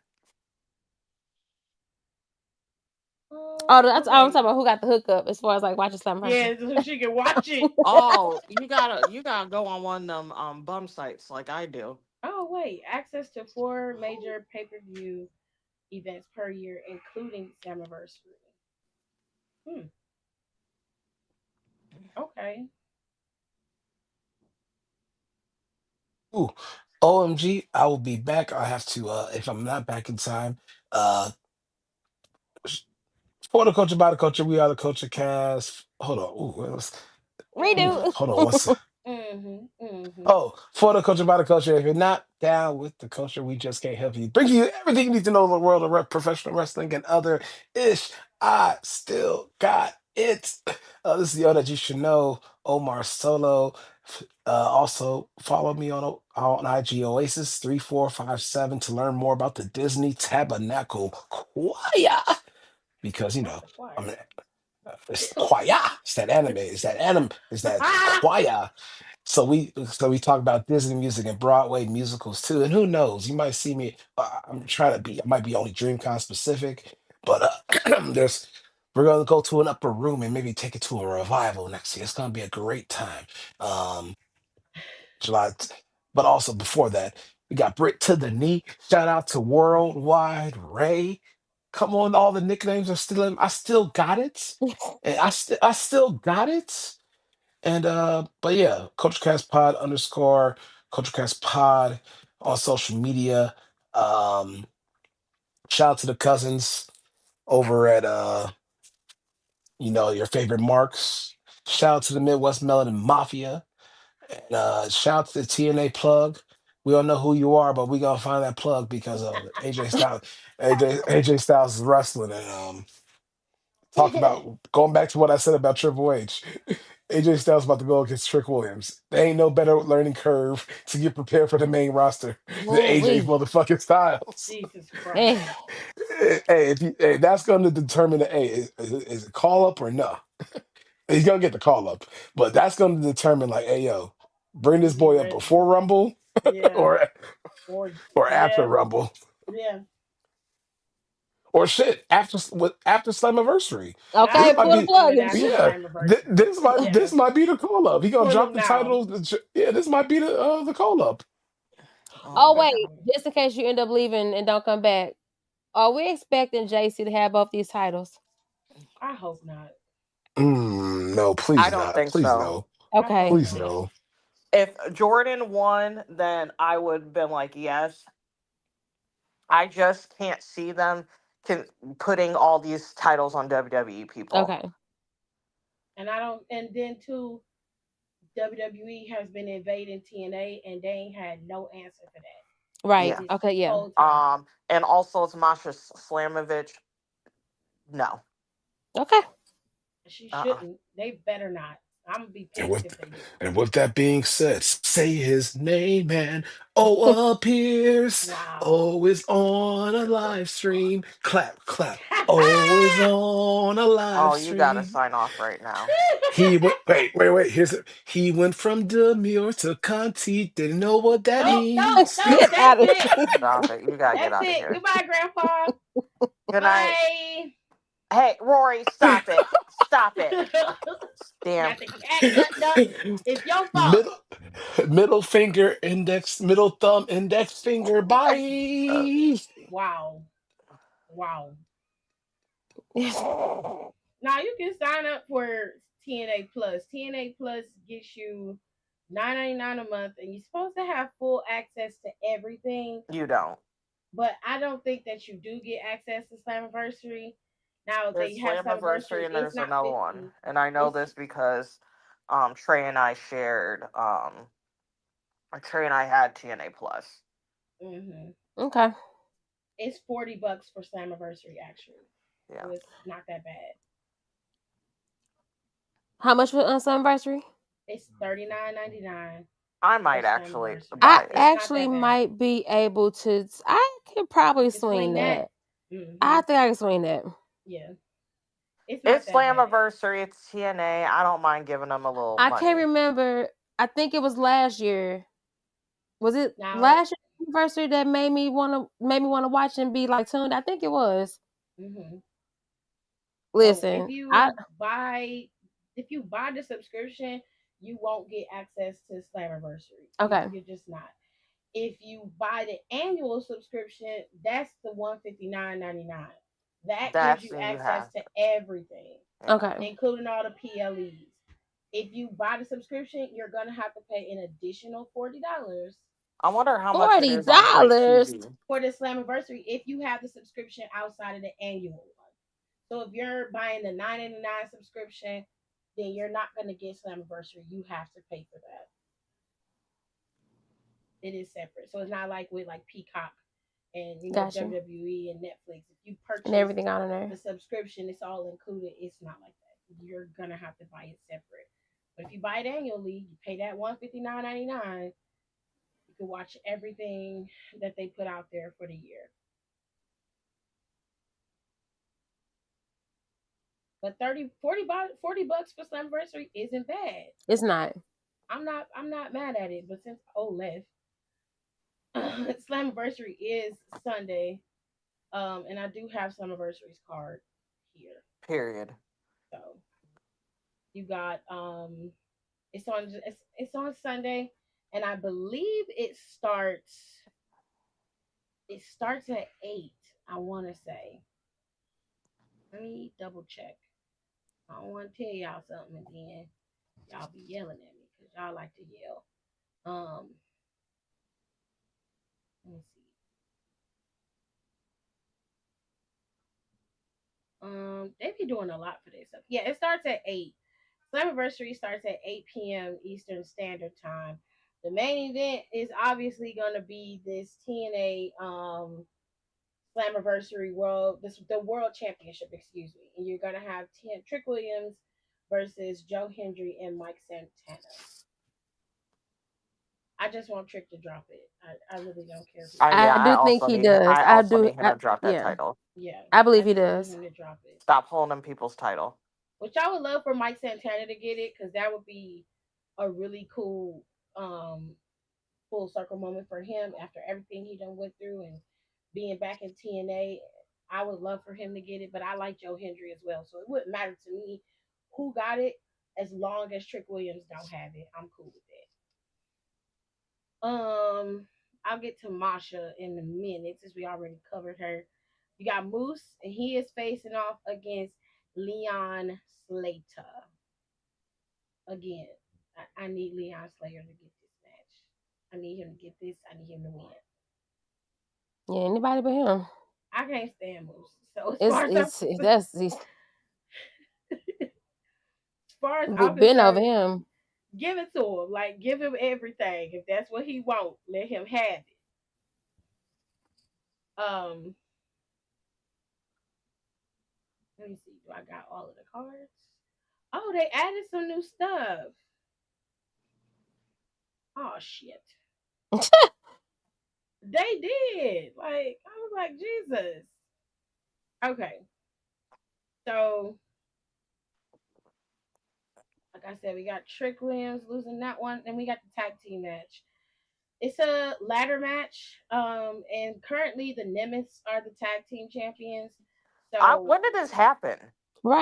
Oh, that's I'm talking Okay. about who got the hookup as far as like watching something person. Yeah, so she can watch it. Oh, you gotta go on one of them bum sites like I do. Oh wait, access to four major pay-per-view events per year, including Slammiversary. Hmm. Okay. Ooh, OMG, I will be back. I have to if I'm not back in time, uh for the culture by the culture, we are the culture cast. Hold on. Ooh, Mhm. hold on. What's Mhm. Mhm. oh, for the culture by the culture. If you're not down with the culture, we just can't help you. Bring you everything you need to know in the world of professional wrestling and other ish. I still got it. This is the all that you should know. Omar Solo. Also, follow me on IG Oasis3457 to learn more about the Disney Tabernacle Choir. Because Not the I'm choir. it's choir. It's that anime. It's that anime. It's that choir. So we talk about Disney music and Broadway musicals too. And who knows? You might see me. I'm trying to be. I might be only DreamCon specific, but there's. We're gonna go to an upper room and maybe take it to a revival next year. It's gonna be a great time. Um, July, but also before that, we got Brit to the knee. Shout out to Worldwide Ray. Come on, all the nicknames are still in. I still got it, and I still got it. And but yeah, CultureCast Pod underscore CultureCast Pod on social media. Um, Shout out to the cousins over at your favorite marks. Shout out to the Midwest Melanin Mafia. And shout out to the TNA plug. We don't know who you are, but we gonna find that plug because AJ Styles, AJ Styles is wrestling, and talk about going back to what I said about Triple H. AJ Styles about to go against Trick Williams. There ain't no better learning curve to get prepared for the main roster than Ooh AJ wee. motherfucking Styles. Jesus Eh. Christ. Hey, that's going to determine the hey, is it call up or no? He's gonna get the call up, but that's gonna determine like, hey yo, bring this Is he boy up ready? before Rumble Yeah. or Or or after yeah. Rumble Yeah. or shit after Slammiversary. I Okay, This would might pull the be do plug. it after yeah. Slammiversary. This Yeah. might be the call up. He gonna Pull drop them the now. title. Yeah, this might be the call up. Oh Oh I my wait, god. got it. just in case you end up leaving and don't come back, are we expecting JC to have both these titles? I hope not. No, I please don't not. think Please so. no. I hope Okay. Please not. no. If Jordan won, then I would have been like, yes. I just can't see them can, putting all these titles on WWE people. Okay. And I don't. And then too, WWE has been invading TNA, and they ain't had no answer for that Right. Yeah. this Okay. Yeah. whole time. And also it's Masha Slamovich. No. Sh- Okay. She Uh-uh. shouldn't. They better not. I'm gonna be And pissed with if they do. and with that being said, say his name and appears. Wow. Always on a live stream. Clap, clap. Always on a live Oh, you gotta stream. sign off right now. He went. Wait. Here's it. He went from demure to Conti. Didn't know what that Nope, nope, means. nope. Get That's out of it. here. Stop it. You gotta get That's out of it. here. Goodbye, Grandpa. Good night. Bye. Hey, Rory, stop it. Stop it. Damn. Got the cat buttoned up. It's your fault. middle middle finger, index, middle thumb, index finger. Bye. Wow. Wow. Now you can sign up for TNA Plus. TNA Plus gets you $9.99 a month, and you're supposed to have full access to everything. You don't. But I don't think that you do get access to Slammiversary. Now they There's have Slammiversary Slammiversary. and It's there's not another one. 50. And I know It's this because Trey and I shared Trey and I had TNA Plus. hmm Okay. it's $40 for Slammiversary actually, Yeah. so it's not that bad. How much for anniversary? It's $39.99 I for might actually Slammiversary. I buy it. It's not actually that bad. might be able to. I could probably You can swing swing that. that. hmm I think I can swing that. Yeah, it's not It's that bad. Slammiversary, it's TNA. I don't mind giving them a little I can't money. remember. I think it was last year. Was it Now, last year's anniversary that made me wanna watch and be like tuned? I think it was. hmm so Listen, I if you buy the subscription, you won't get access to Slammiversary. okay. You're just not. If you buy the annual subscription, that's the $159.99. That gives That's you when you access have. to everything, Yeah. Okay. including all the PLEs. If you buy the subscription, you're gonna have to pay an additional $40 I wonder how much it $40. is on Fight TV. for the Slammiversary if you have the subscription outside of the annual one. So if you're buying the $9.99 subscription, then you're not gonna get Slammiversary. You have to pay for that. It is separate. So it's not like with like Peacock and Gotcha. WWE and Netflix. If you And purchase everything on the there. subscription, it's all included. It's not like that. You're gonna have to buy it separate. But if you buy it annually, you pay that $159.99. You can watch everything that they put out there for the year. But 30, 40, 40 bucks for Slamversary isn't bad. It's not. I'm not mad at it. But since O left, Slamversary is Sunday. And I do have Slamversary's card here. Period. So you got it's on Sunday, and I believe it starts at 8. I want to say. Let me double check. I don't want to tell y'all something and then y'all be yelling at me because y'all like to yell. Um, let me see. They be doing a lot for this stuff. Yeah, it starts at 8. Slammiversary starts at 8 p.m. Eastern Standard Time. The main event is obviously going to be this TNA Slammiversary the World Championship, excuse me. And you're going to have Trick Williams versus Joe Hendry and Mike Santana. I just want Trick to drop it. I really don't care who Yeah, I wins. do think he does. I I also do. need him to drop that Yeah, title. Yeah, I believe I he just need does. him to drop it. Stop holding people's title. Which I would love for Mike Santana to get it because that would be a really cool um, full circle moment for him after everything he done went through and being back in TNA. I would love for him to get it, but I like Joe Hendry as well, so it wouldn't matter to me who got it as long as Trick Williams don't have it. I'm cool with that. I'll get to Masha in a minute since we already covered her. You got Moose, and he is facing off against Leon Slater. Again, I need Leon Slater to get this match. I need him to get this. I need him to win. Yeah, anybody but him. I can't stand Moose. So as It's far as I'm it's that's he's as far as I'm been over concerned, him. give it to him. Like give him everything. If that's what he wants, let him have it. Um, let me see. Do I got all of the cards? Oh, they added some new stuff. Oh shit. They did. Like I was like, Jesus. Okay. So like I said, we got Trick Williams losing that one, and we got the tag team match. It's a ladder match, and currently the Nemeths are the tag team champions. So When did this happen?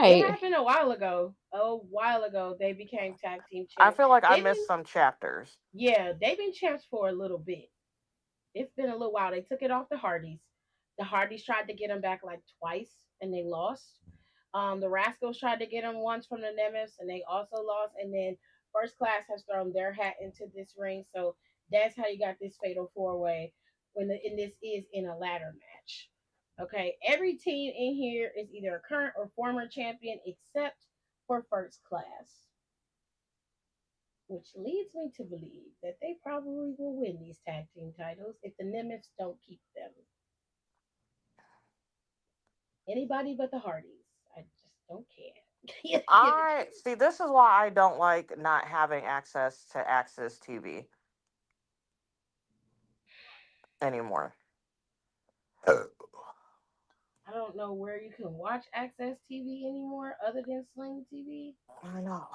it Right. happened a while ago. A while ago, they became tag team I champs. feel like I They've missed been, some chapters. yeah, they've been champs for a little bit. It's been a little while. They took it off the Hardys. The Hardys tried to get them back like twice, and they lost. The Rascals tried to get them once from the Nemeths, and they also lost. And then First Class has thrown their hat into this ring, so that's how you got this fatal four way. And this is in a ladder match. Okay, every team in here is either a current or former champion except for First Class, which leads me to believe that they probably will win these tag team titles if the Nemeths don't keep them. Anybody but the Hardys. I just don't care. Give it to I me. see. This is why I don't like not having access to Access TV anymore. I don't know where you can watch Access TV anymore other than Sling TV. I know.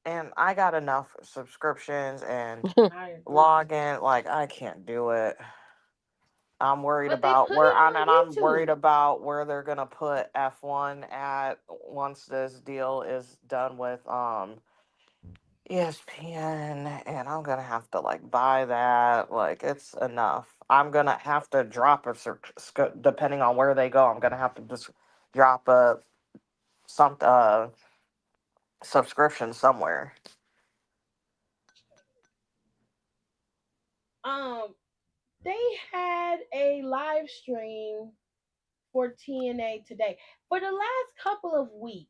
And I got enough subscriptions and I agree. login. Like I can't do it. I'm worried But they about put where it I'm, on and I'm worried YouTube. about where they're gonna put F1 at once this deal is done with ESPN, and I'm gonna have to like buy that. Like it's enough. I'm gonna have to drop depending on where they go. I'm gonna have to just drop a some subscription somewhere. Um, they had a live stream for TNA today. For the last couple of weeks,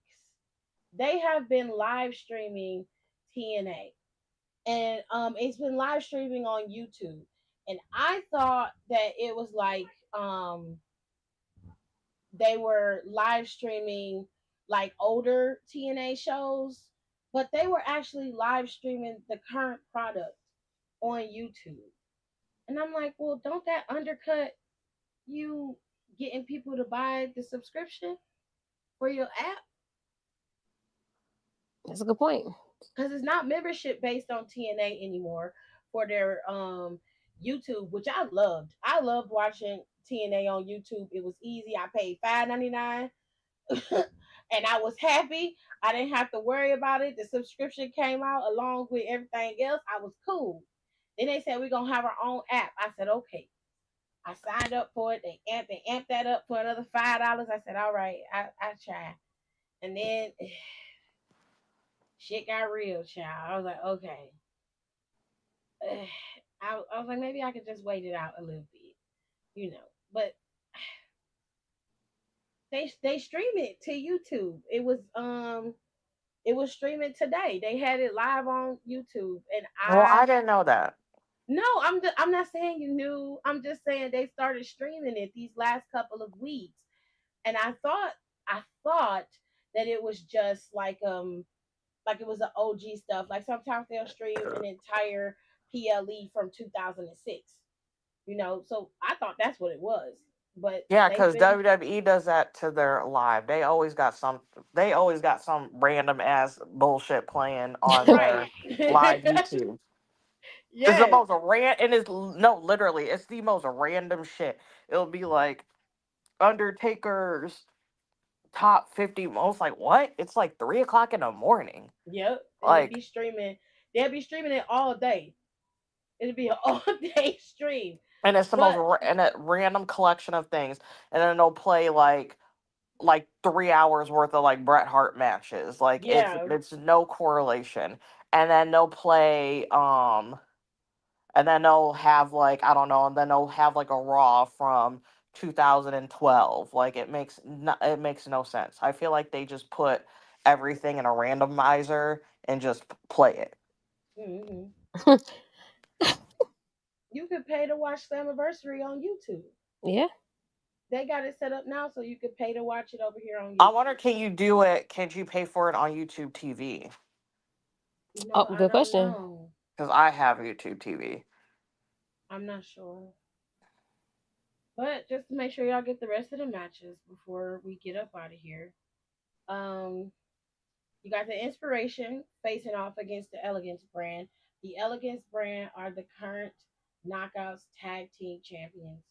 they have been live streaming TNA. And it's been live streaming on YouTube. And I thought that it was like they were live streaming like older TNA shows, but they were actually live streaming the current product on YouTube. And I'm like, well, don't that undercut you getting people to buy the subscription for your app? That's a good point. Because it's not membership based on TNA anymore for their YouTube, which I loved. I loved watching TNA on YouTube. It was easy. I paid $5.99 and I was happy. I didn't have to worry about it. The subscription came out along with everything else. I was cool. Then they said we're gonna have our own app. I said okay. I signed up for it. They amped that up for another $5. I said all right, I try. And then shit got real, child. I was like okay. I was like maybe I could just wait it out a little bit, you know. But they stream it to YouTube. It was streaming today. They had it live on YouTube, and Well, I didn't know that. no, I'm not saying you knew. I'm just saying they started streaming it these last couple of weeks, and I thought that it was just like it was the OG stuff. Like sometimes they'll stream an entire PLE from 2006. So I thought that's what it was, but Yeah, they've because been WWE does that to their live. They always got some. They always got some random ass bullshit playing on right. their live YouTube. It's the Yes. most and it's no, literally, it's the most random shit. It'll be like Undertaker's top 50 most. Like what? It's like 3 o'clock in the morning. Yep. And Like, they'll be streaming it all day. It'll be an all day stream. and it's the most But and a random collection of things, and then they'll play like 3 hours worth of like Bret Hart matches. Like yeah. it's no correlation. And then they'll play and then they'll have like I don't know, and then they'll have like a Raw from 2012. Like it makes no sense. I feel like they just put everything in a randomizer and just play it. hmm You could pay to watch Slammiversary on YouTube. Yeah. They got it set up now so you could pay to watch it over here on I wonder, YouTube. can you do it? Can you pay for it on YouTube TV? Oh, I good don't question. know. Because I have YouTube TV. I'm not sure. But just to make sure y'all get the rest of the matches before we get up out of here. Um, You got the Inspiration facing off against the Elegance brand. The Elegance brand are the current Knockouts Tag Team Champions.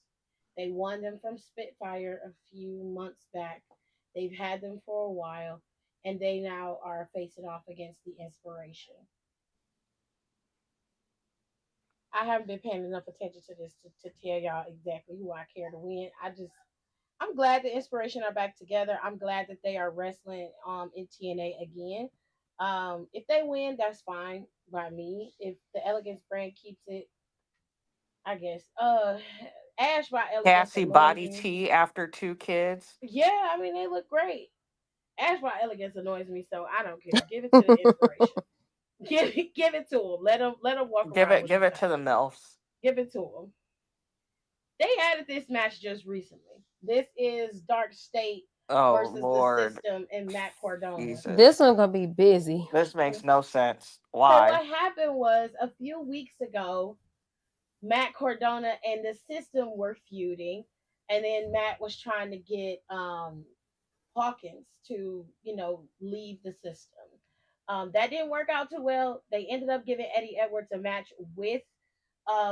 They won them from Spitfire a few months back. They've had them for a while, and they now are facing off against the Inspiration. I haven't been paying enough attention to this to tell y'all exactly who I care to win. I'm glad the Inspiration are back together. I'm glad that they are wrestling in TNA again. If they win, that's fine by me. If the Elegance brand keeps it, I guess. Ash by Elegance Cassie annoys Body me. T after 2 kids. Yeah, I mean they look great. Ash by Elegance annoys me, so I don't care. Give it to the Inspiration. Give it to them. Let them walk around with the Give it to title. the MILFs. Give it to them. They added this match just recently. This is Dark State Oh versus the Lord, System and Matt Cardona. This Jesus, one gonna be busy. this makes no sense. So Why? what happened was a few weeks ago, Matt Cardona and the System were feuding, and then Matt was trying to get Hawkins to, leave the system. That didn't work out too well. They ended up giving Eddie Edwards a match with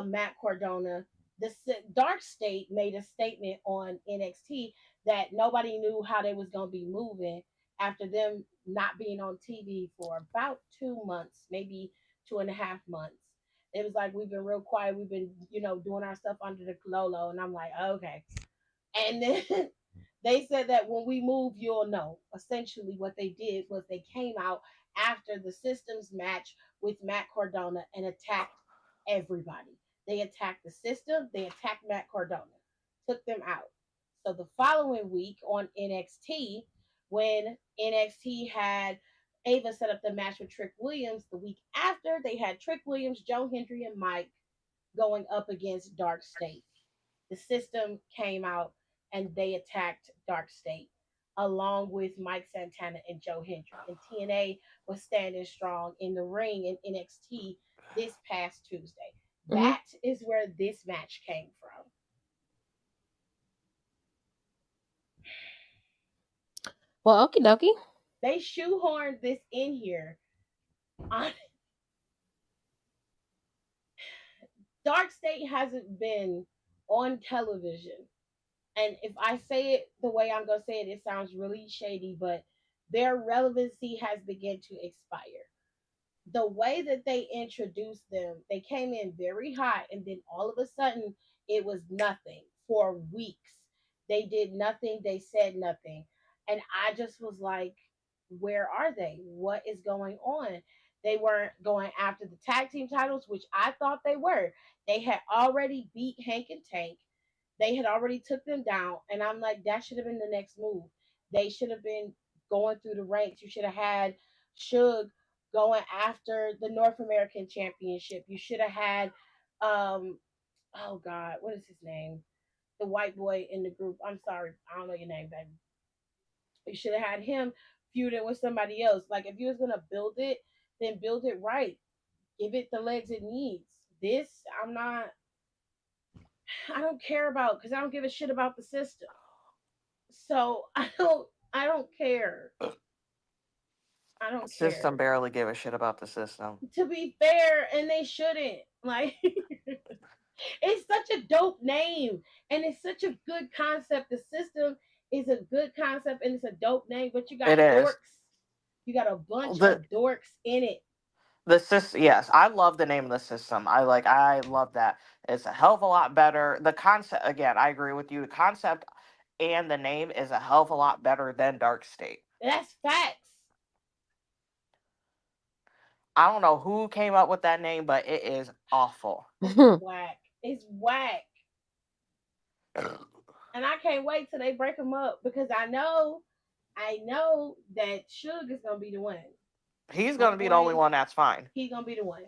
Matt Cardona. The Dark State made a statement on NXT that nobody knew how they was gonna be moving after them not being on TV for about 2 months, maybe 2.5 months. It was like we've been real quiet. We've been, doing our stuff under the Lolo, and I'm like, okay. And then they said that when we move, you'll know. Essentially, what they did was they came out after the systems match with Matt Cardona and attacked everybody. They attacked the system, they attacked Matt Cardona, took them out. So the following week on NXT, when NXT had Ava set up the match with Trick Williams, the week after they had Trick Williams, Joe Hendry, and Mike going up against Dark State. The system came out and they attacked Dark State. along with Mike Santana and Joe Hendry. And TNA was standing strong in the ring in NXT this past Tuesday. Hmm. That is where this match came from. Well, okie dokie. They shoehorned this in here. On Dark State hasn't been on television, and if I say it the way I'm gonna say it, it sounds really shady, but their relevancy has begun to expire. The way that they introduced them, they came in very hot, and then all of a sudden it was nothing for weeks. They did nothing, they said nothing. And I just was like, where are they? What is going on? They weren't going after the tag team titles, which I thought they were. They had already beat Hank and Tank. They had already took them down, and I'm like, that should have been the next move. They should have been going through the ranks. You should have had Suge going after the North American Championship. You should have had, oh God, what is his name? The white boy in the group. I'm sorry, I don't know your name, baby. You should have had him feuding with somebody else. Like if you was gonna build it, then build it right. Give it the legs it needs. This, I'm not. I don't care about because I don't give a shit about the system. So I don't care. I don't System care. barely give a shit about the system. To be fair, and they shouldn't. Like it's such a dope name and it's such a good concept. The system is a good concept and it's a dope name, but you got It is. dorks. You got a bunch the of dorks in it. the system. Yes, I love the name of the system. I love that. It's a hell of a lot better. The concept, again, I agree with you. The concept and the name is a hell of a lot better than Dark State. That's facts. I don't know who came up with that name, but it is awful. It's whack. It's whack. And I can't wait till they break them up because I know that Suge is gonna be the one. He's My gonna be the only boy, one that's fine. he gonna be the one.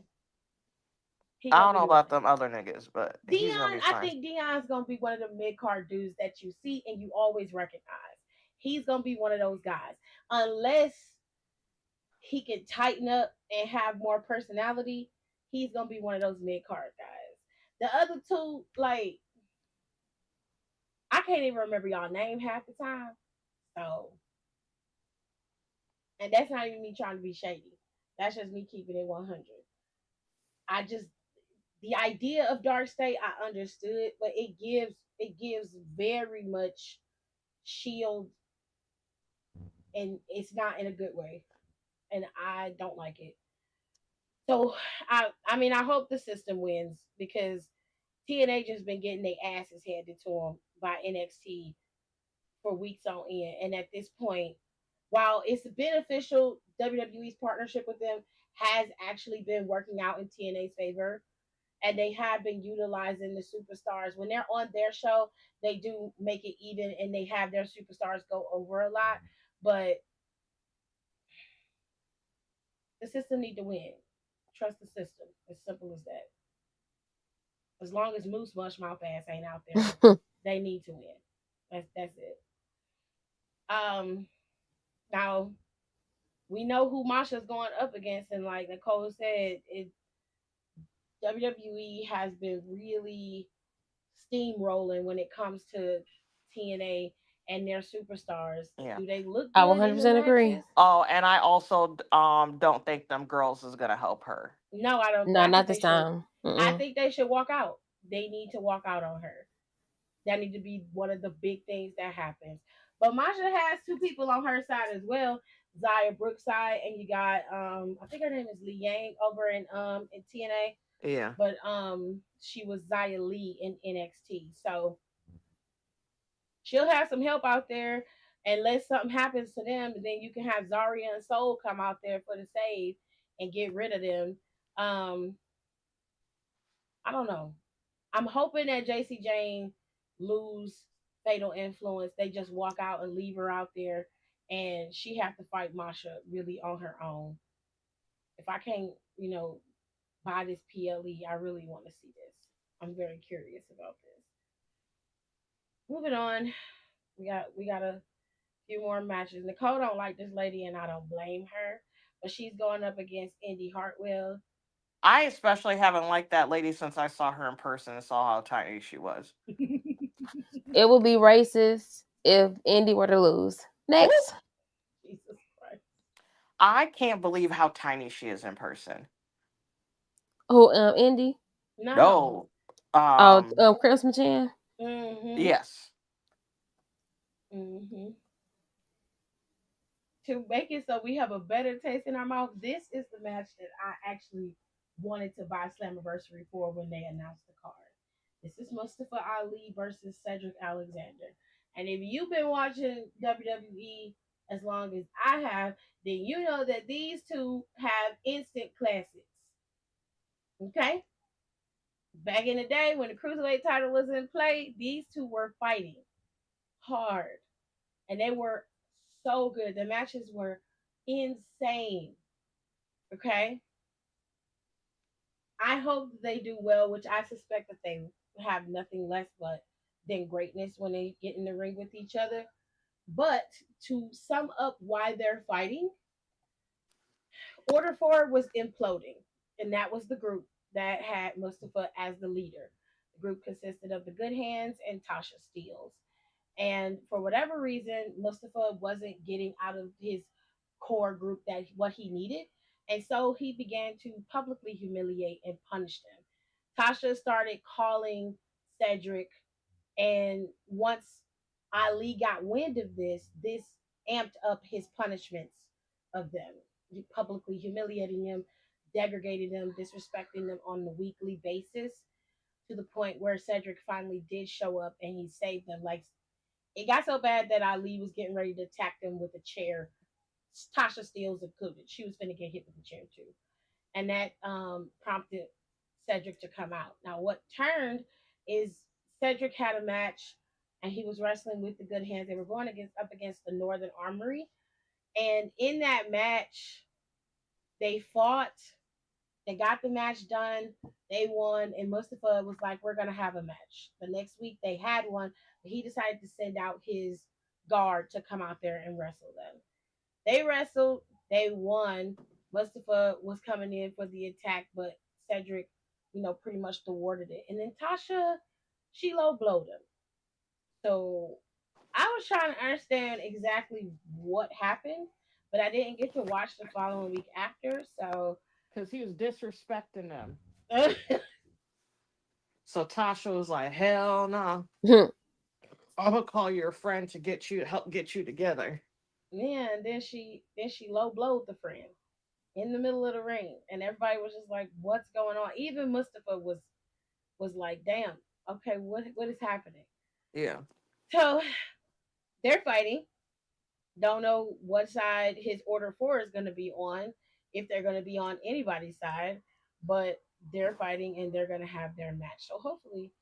He I gonna don't be know the one. about them other niggas, but he's gonna Dion, be I fine. think Dion's gonna be one of the mid card dudes that you see and you always recognize. He's gonna be one of those guys, unless he can tighten up and have more personality. He's gonna be one of those mid card guys. The other two, like I can't even remember y'all name half the time. So, and that's not even me trying to be shady. That's just me keeping it 100. I just the idea of Dark State I understood, but it gives very much shield and it's not in a good way. And I don't like it. So I mean I hope the system wins because TNA just been getting their asses handed to them by NXT for weeks on end. And at this point, while it's beneficial, WWE's partnership with them has actually been working out in TNA's favor. And they have been utilizing the superstars. When they're on their show, they do make it even and they have their superstars go over a lot. But the system need to win. Trust the system. As simple as that. As long as Moose Mushmouth ass ain't out there, they need to win. That's it. Um Now we know who Masha's going up against, and like Nicole said, WWE has been really steamrolling when it comes to TNA and their superstars. Yeah. Do they look I good in the 100% agree. matches? Oh, and I also don't think them girls is gonna help her. No, I don't. No, I think not they this should. time. I Mm-mm. think they should walk out. They need to walk out on her. That need to be one of the big things that happens. But Masha has two people on her side as well. Zaya Brookside and you got I think her name is Lee Yang over in TNA, Yeah. but she was Zaya Lee in NXT. So she'll have some help out there unless something happens to them, and then you can have Zaria and Soul come out there for the save and get rid of them. Um, I don't know. I'm hoping that JC Jane lose fatal influence. They just walk out and leave her out there and she have to fight Masha really on her own. If I can't, buy this PLE, I really want to see this. I'm very curious about this. Moving on. We got a Few more matches. Nicole don't like this lady, and I don't blame her. But she's going up against Indy Hartwell. I especially haven't liked that lady since I saw her in person and saw how tiny she was. It would be racist if Indy were to lose. Ooh, Next. Jesus Christ. I can't believe how tiny she is in person. Who, Indy? No. No. Oh, Um, Crimson Chan? Mm-hmm. yes. Mm-hmm. To make it so we have a better taste in our mouth, this is the match that I actually wanted to buy Slammiversary for when they announced the card. This is Mustafa Ali versus Cedric Alexander. And if you've been watching WWE as long as I have, then you know that these two have instant classics. Okay? Back in the day when the Cruiserweight title was in play, these two were fighting hard. And they were so good. The matches were insane. Okay. I hope that they do well, which I suspect that they have nothing less but than greatness when they get in the ring with each other. But to sum up why they're fighting, Order 4 was imploding. And that was the group that had Mustafa as the leader. The group consisted of the Good Hands and Tasha Steeles. And for whatever reason, Mustafa wasn't getting out of his core group that what he needed. And so he began to publicly humiliate and punish them. Tasha started calling Cedric, and once Ali got wind of this amped up his punishments of them. He publicly humiliating them, degrading them, disrespecting them on a weekly basis to the point where Cedric finally did show up and he saved them. Like it got so bad that Ali was getting ready to attack them with a chair. Tasha Steeles included. She was going to get hit with the chair too, and that prompted Cedric to come out. Now, what turned is Cedric had a match, and he was wrestling with the Good Hands. They were going against up against the Northern Armory, and in that match, they fought. They got the match done. They won, and Mustafa was like, "We're gonna have a match." The next week, they had one, but he decided to send out his guard to come out there and wrestle them. They wrestled. They won. Mustafa was coming in for the attack, but Cedric, pretty much thwarted it. And then Tasha, she low blowed him. So I was trying to understand exactly what happened, but I didn't get to watch the following week after. So Because he was disrespecting them. So Tasha was like, hell no. I'm going to call your friend to get you, help get you together. yeah, and then she low blowed the friend in the middle of the ring, and everybody was just like, "What's going on?" Even Mustafa was like, "Damn, okay, what is happening?" Yeah. So they're fighting. Don't know what side his Order 4 is going to be on, if they're going to be on anybody's side, but they're fighting and they're going to have their match. So hopefully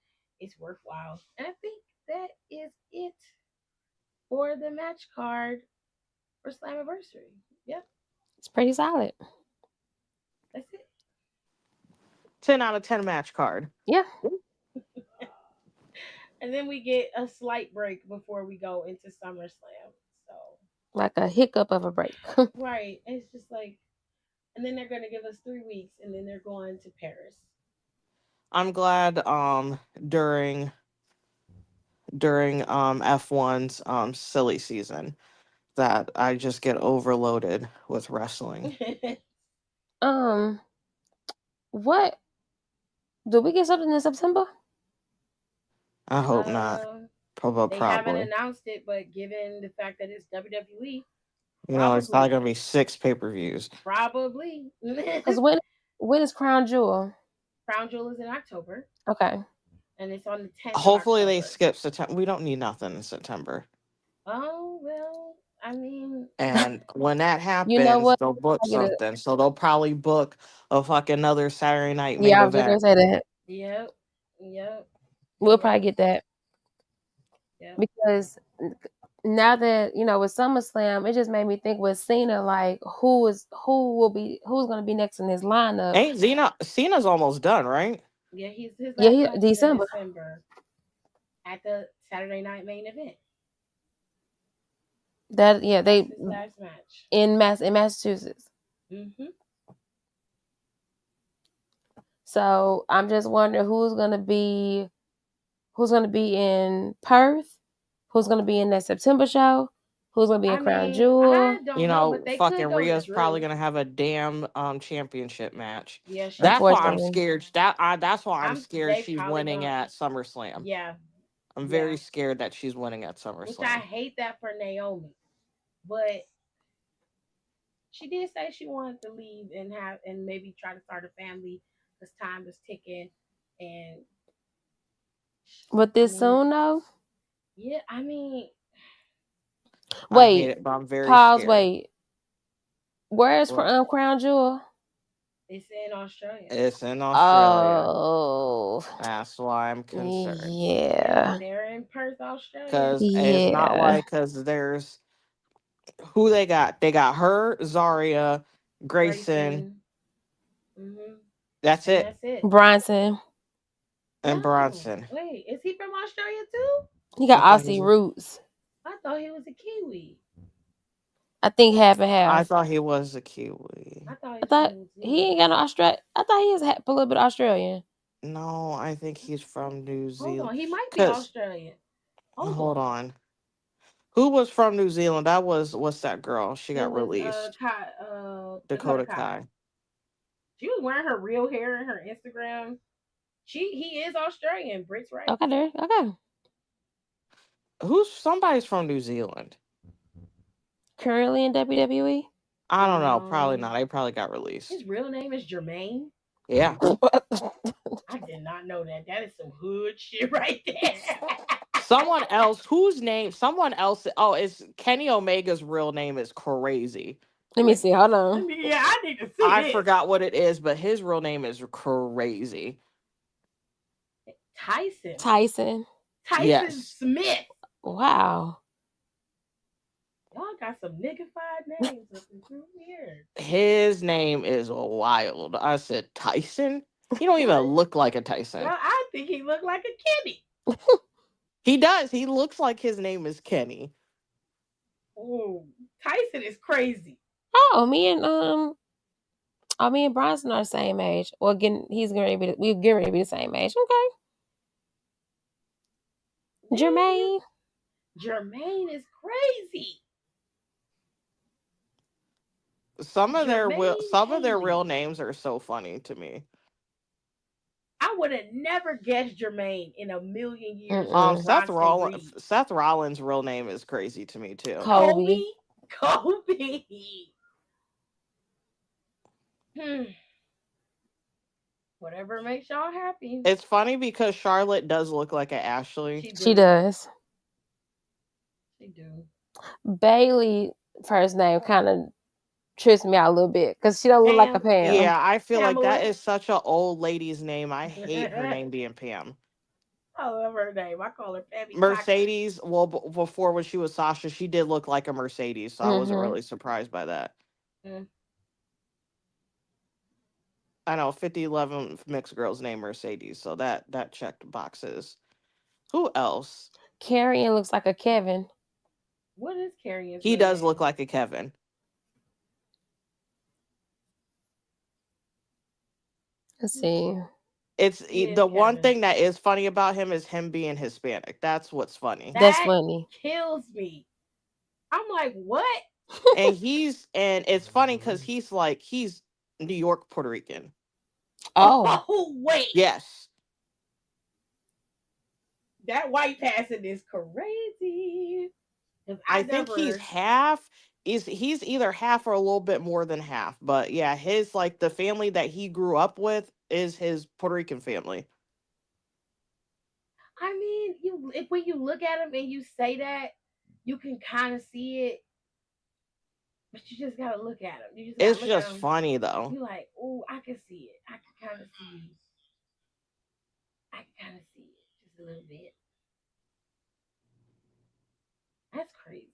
it's worthwhile. And I think that is it for the match card for Slammiversary. Yep, It's pretty solid. that's it. 10 out of 10 match card. Yeah, And then we get a slight break before we go into SummerSlam. So, like a hiccup of a break. right. It's just like, and then they're going to give us 3 weeks and then they're going to Paris. I'm glad during F1's silly season that I just get overloaded with wrestling. um, what do we get something in September? I hope not. um, they haven't Probably. announced it, but given the fact that it's WWE, You know, it's probably probably. gonna be 6 pay-per-views. Probably. Because when is Crown Jewel? Crown Jewel is in October, Okay. and it's on the 10th of Hopefully they October. skip September. We don't need nothing in September. Oh, well, I mean, And when that You know happens, what? they'll book I get it. something. So they'll probably book a fucking another Saturday night main Yeah, I was just gonna event. say that. yep, yep, We'll probably yep, get that yep. because now that with SummerSlam, it just made me think with Cena, like who's gonna be next in his lineup? Ain't Cena's almost done, right? Yeah, his Yeah, last match is in December. December at the Saturday night main event. That yeah, That's they his last match. in Massachusetts. Hmm. So I'm just wondering who's gonna be in Perth, who's gonna be in that September show, who's gonna be in I Crown mean, I Jewel. You don't know, but know, they fucking could go to Rhea's probably Drew. gonna have a damn championship match. Yeah, she That's why I'm will. Unfortunately, scared. That's why I'm scared They she's probably winning gonna. at SummerSlam. Yeah, I'm yeah. very scared that she's winning at Which I SummerSlam. hate that for Naomi, but she did say she wanted to leave and have and maybe try to start a family because time is ticking. And but I this mean, soon though. yeah, I mean, I hate Wait, it, but I'm very pause. scared. Wait, where's for What? Crown Jewel? it's in Australia. It's in Australia. Oh, That's why I'm concerned. yeah, They're in Perth, Australia. Cause it's not yeah. like cause there's who they got. They got her, Zaria, Grayson. Grayson. Hmm. That's And it, that's it. Bronson, and No, Bronson. wait, is he from Australia too? he I got thought he Aussie was. roots. I thought he was a Kiwi. I think half and I half. thought he was a I Kiwi. thought he I was from thought New he Zealand. ain't got no Australia. I thought he was a little bit Australian. No, I think he's from New Hold Zealand. on, he might be Cause Australian. Hold hold on. on, who was from New Zealand? That was what's that girl? She It got was released. Dakota Dakota Kai. Kai. She was wearing her real hair in her Instagram. He is Australian. Britt's right. Okay, there. Okay. Who's somebody's from New Zealand? Currently in WWE. I don't know. Probably Um not. They probably got released. his real name is Jermaine. Yeah. I did not know that. That is some hood shit right there. Someone else whose name? Someone else. Oh, it's Kenny Omega's real name is crazy. Let me see. Hold on. Yeah, I need to see I this. forgot what it is, but his real name is crazy. Tyson. Tyson. Tyson Yes. Smith. Wow. Y'all got some niggified names up in through here. His name is wild. I said Tyson. He don't even What? look like a Girl, Tyson. I think he looked like a Kenny. He does. He looks like his name is Kenny. Oh, Tyson is crazy. Oh, me and Bronson are the same age. Well, we're getting ready to be the same age. Okay. Man, Jermaine. Jermaine is crazy. Jermaine Some of their real Haley. names are so funny to me. I would have never guessed Jermaine in a million years over Mm-mm. Bronson Reed. Seth Rollins' real name is crazy to me too. Kobe. Kobe? Kobe. Hmm. Whatever makes y'all happy. It's funny because Charlotte does look like an Ashley. She She do. does. She do. Bailey first name kind of trips me out a little bit because she don't look like a Pam. Pam. Yeah, I feel like that Pamela. is such an old lady's name. I hate her name being Pam. I love her name. I call her Pammy Taki. Mercedes, well, before when she was Sasha, she did look like a Mercedes, so I wasn't Mm-hmm. really surprised by that. Mm. I know 5011 mixed girls named Mercedes, so that checked boxes. Who else? Carrion looks like a Kevin. What is Carrie's He real does look name? like a Kevin. Let's see. He is The one Kevin. thing that is funny about him is him being Hispanic. That's what's funny. That's That funny. kills me. I'm like, what? And it's funny because he's New York Puerto Rican. Oh, Oh, wait. Yes. That white passing is crazy. Because I I think never, he's either half or a little bit more than half. But yeah, his like the family that he grew up with is his Puerto Rican family. I mean, you if when you look at him and you say that, you can kind of see it, but you just gotta look at him. You just gotta It's look at just him. funny though. You like, oh, I can see it. I can kind of see. I can kind of see it just a little bit. That's crazy.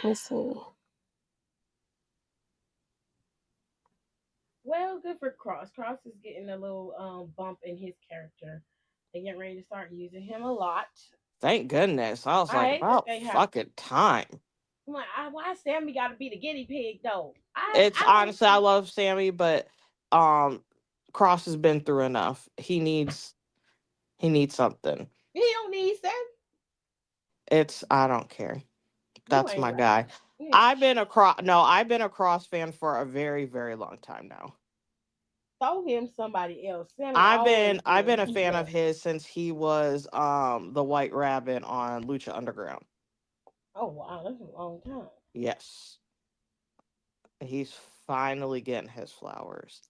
let's see. Well, good for Cross. Cross is getting a little bump in his character. They getting ready to start using him a lot. Thank goodness. I was I like, hate that about they have. fucking time. I'm like, why Sammy got to be the guinea pig though? It's I don't. honestly, I love Sammy, but um, Cross has been through enough. He needs something. He don't need Sammy. It's I don't care. You That's ain't my right. guy. You ain't I've been a cross. No, I've been a Cross fan for a very, very long time now. throw him somebody else. Sammy I've always been I've been been a fan of useless. his since he was the White Rabbit on Lucha Underground. Oh wow, that's a long time. Yes, he's finally getting his flowers.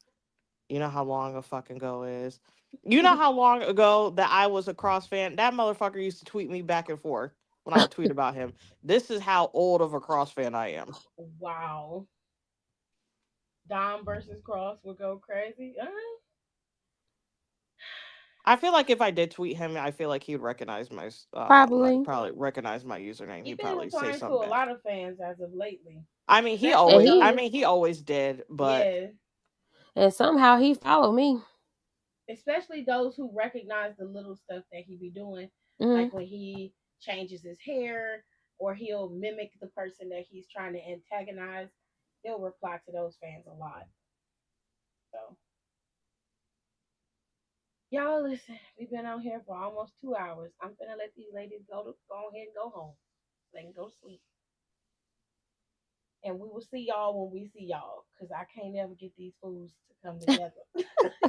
You know how long a fucking go is. You know how long ago that I was a Cross fan. That motherfucker used to tweet me back and forth when I would tweet about him. This is how old of a Cross fan I am. Wow. Dom versus Cross would go crazy. I feel like if I did tweet him, I feel like he would recognize Probably. probably recognize my username. He's He'd been probably say replying to something a back. lot of fans as of lately, I mean, especially And those. he he always did, but Yeah, and somehow he followed me. especially those who recognize the little stuff that he be doing, Hmm. like when he changes his hair or he'll mimic the person that he's trying to antagonize. He'll reply to those fans a lot. So y'all listen, we've been out here for almost 2 hours. I'm gonna let these ladies go ahead and go home. So they can go sleep. And we will see y'all when we see y'all. Cause I can't ever get these fools to come together.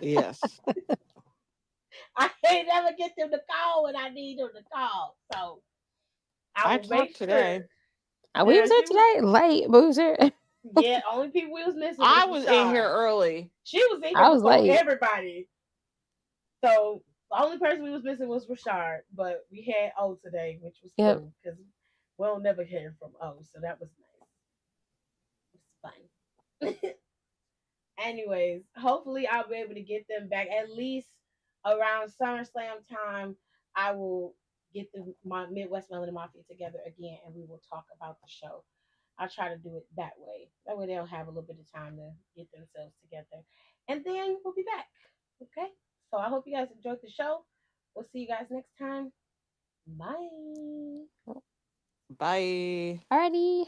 yes. I can't ever get them to call when I need them to call. So I I will make talked sure. today. We Now was here she was, today late, but we was here. yeah, only people we was missing was I was in here Rashard. early. She was in here I was before late. everybody. So the only person we was missing was Rashard, but we had O today, which was Yep. cool because we'll never hear from O, so that was nice. It was fun. Anyways, hopefully I'll be able to get them back at least around SummerSlam time. I will get my Midwest Melanin Mafia together again, and we will talk about the show. I'll try to do it that way. That way they'll have a little bit of time to get themselves together, and then we'll be back. Okay. So I hope you guys enjoyed the show. We'll see you guys next time. Bye. Bye. Alrighty.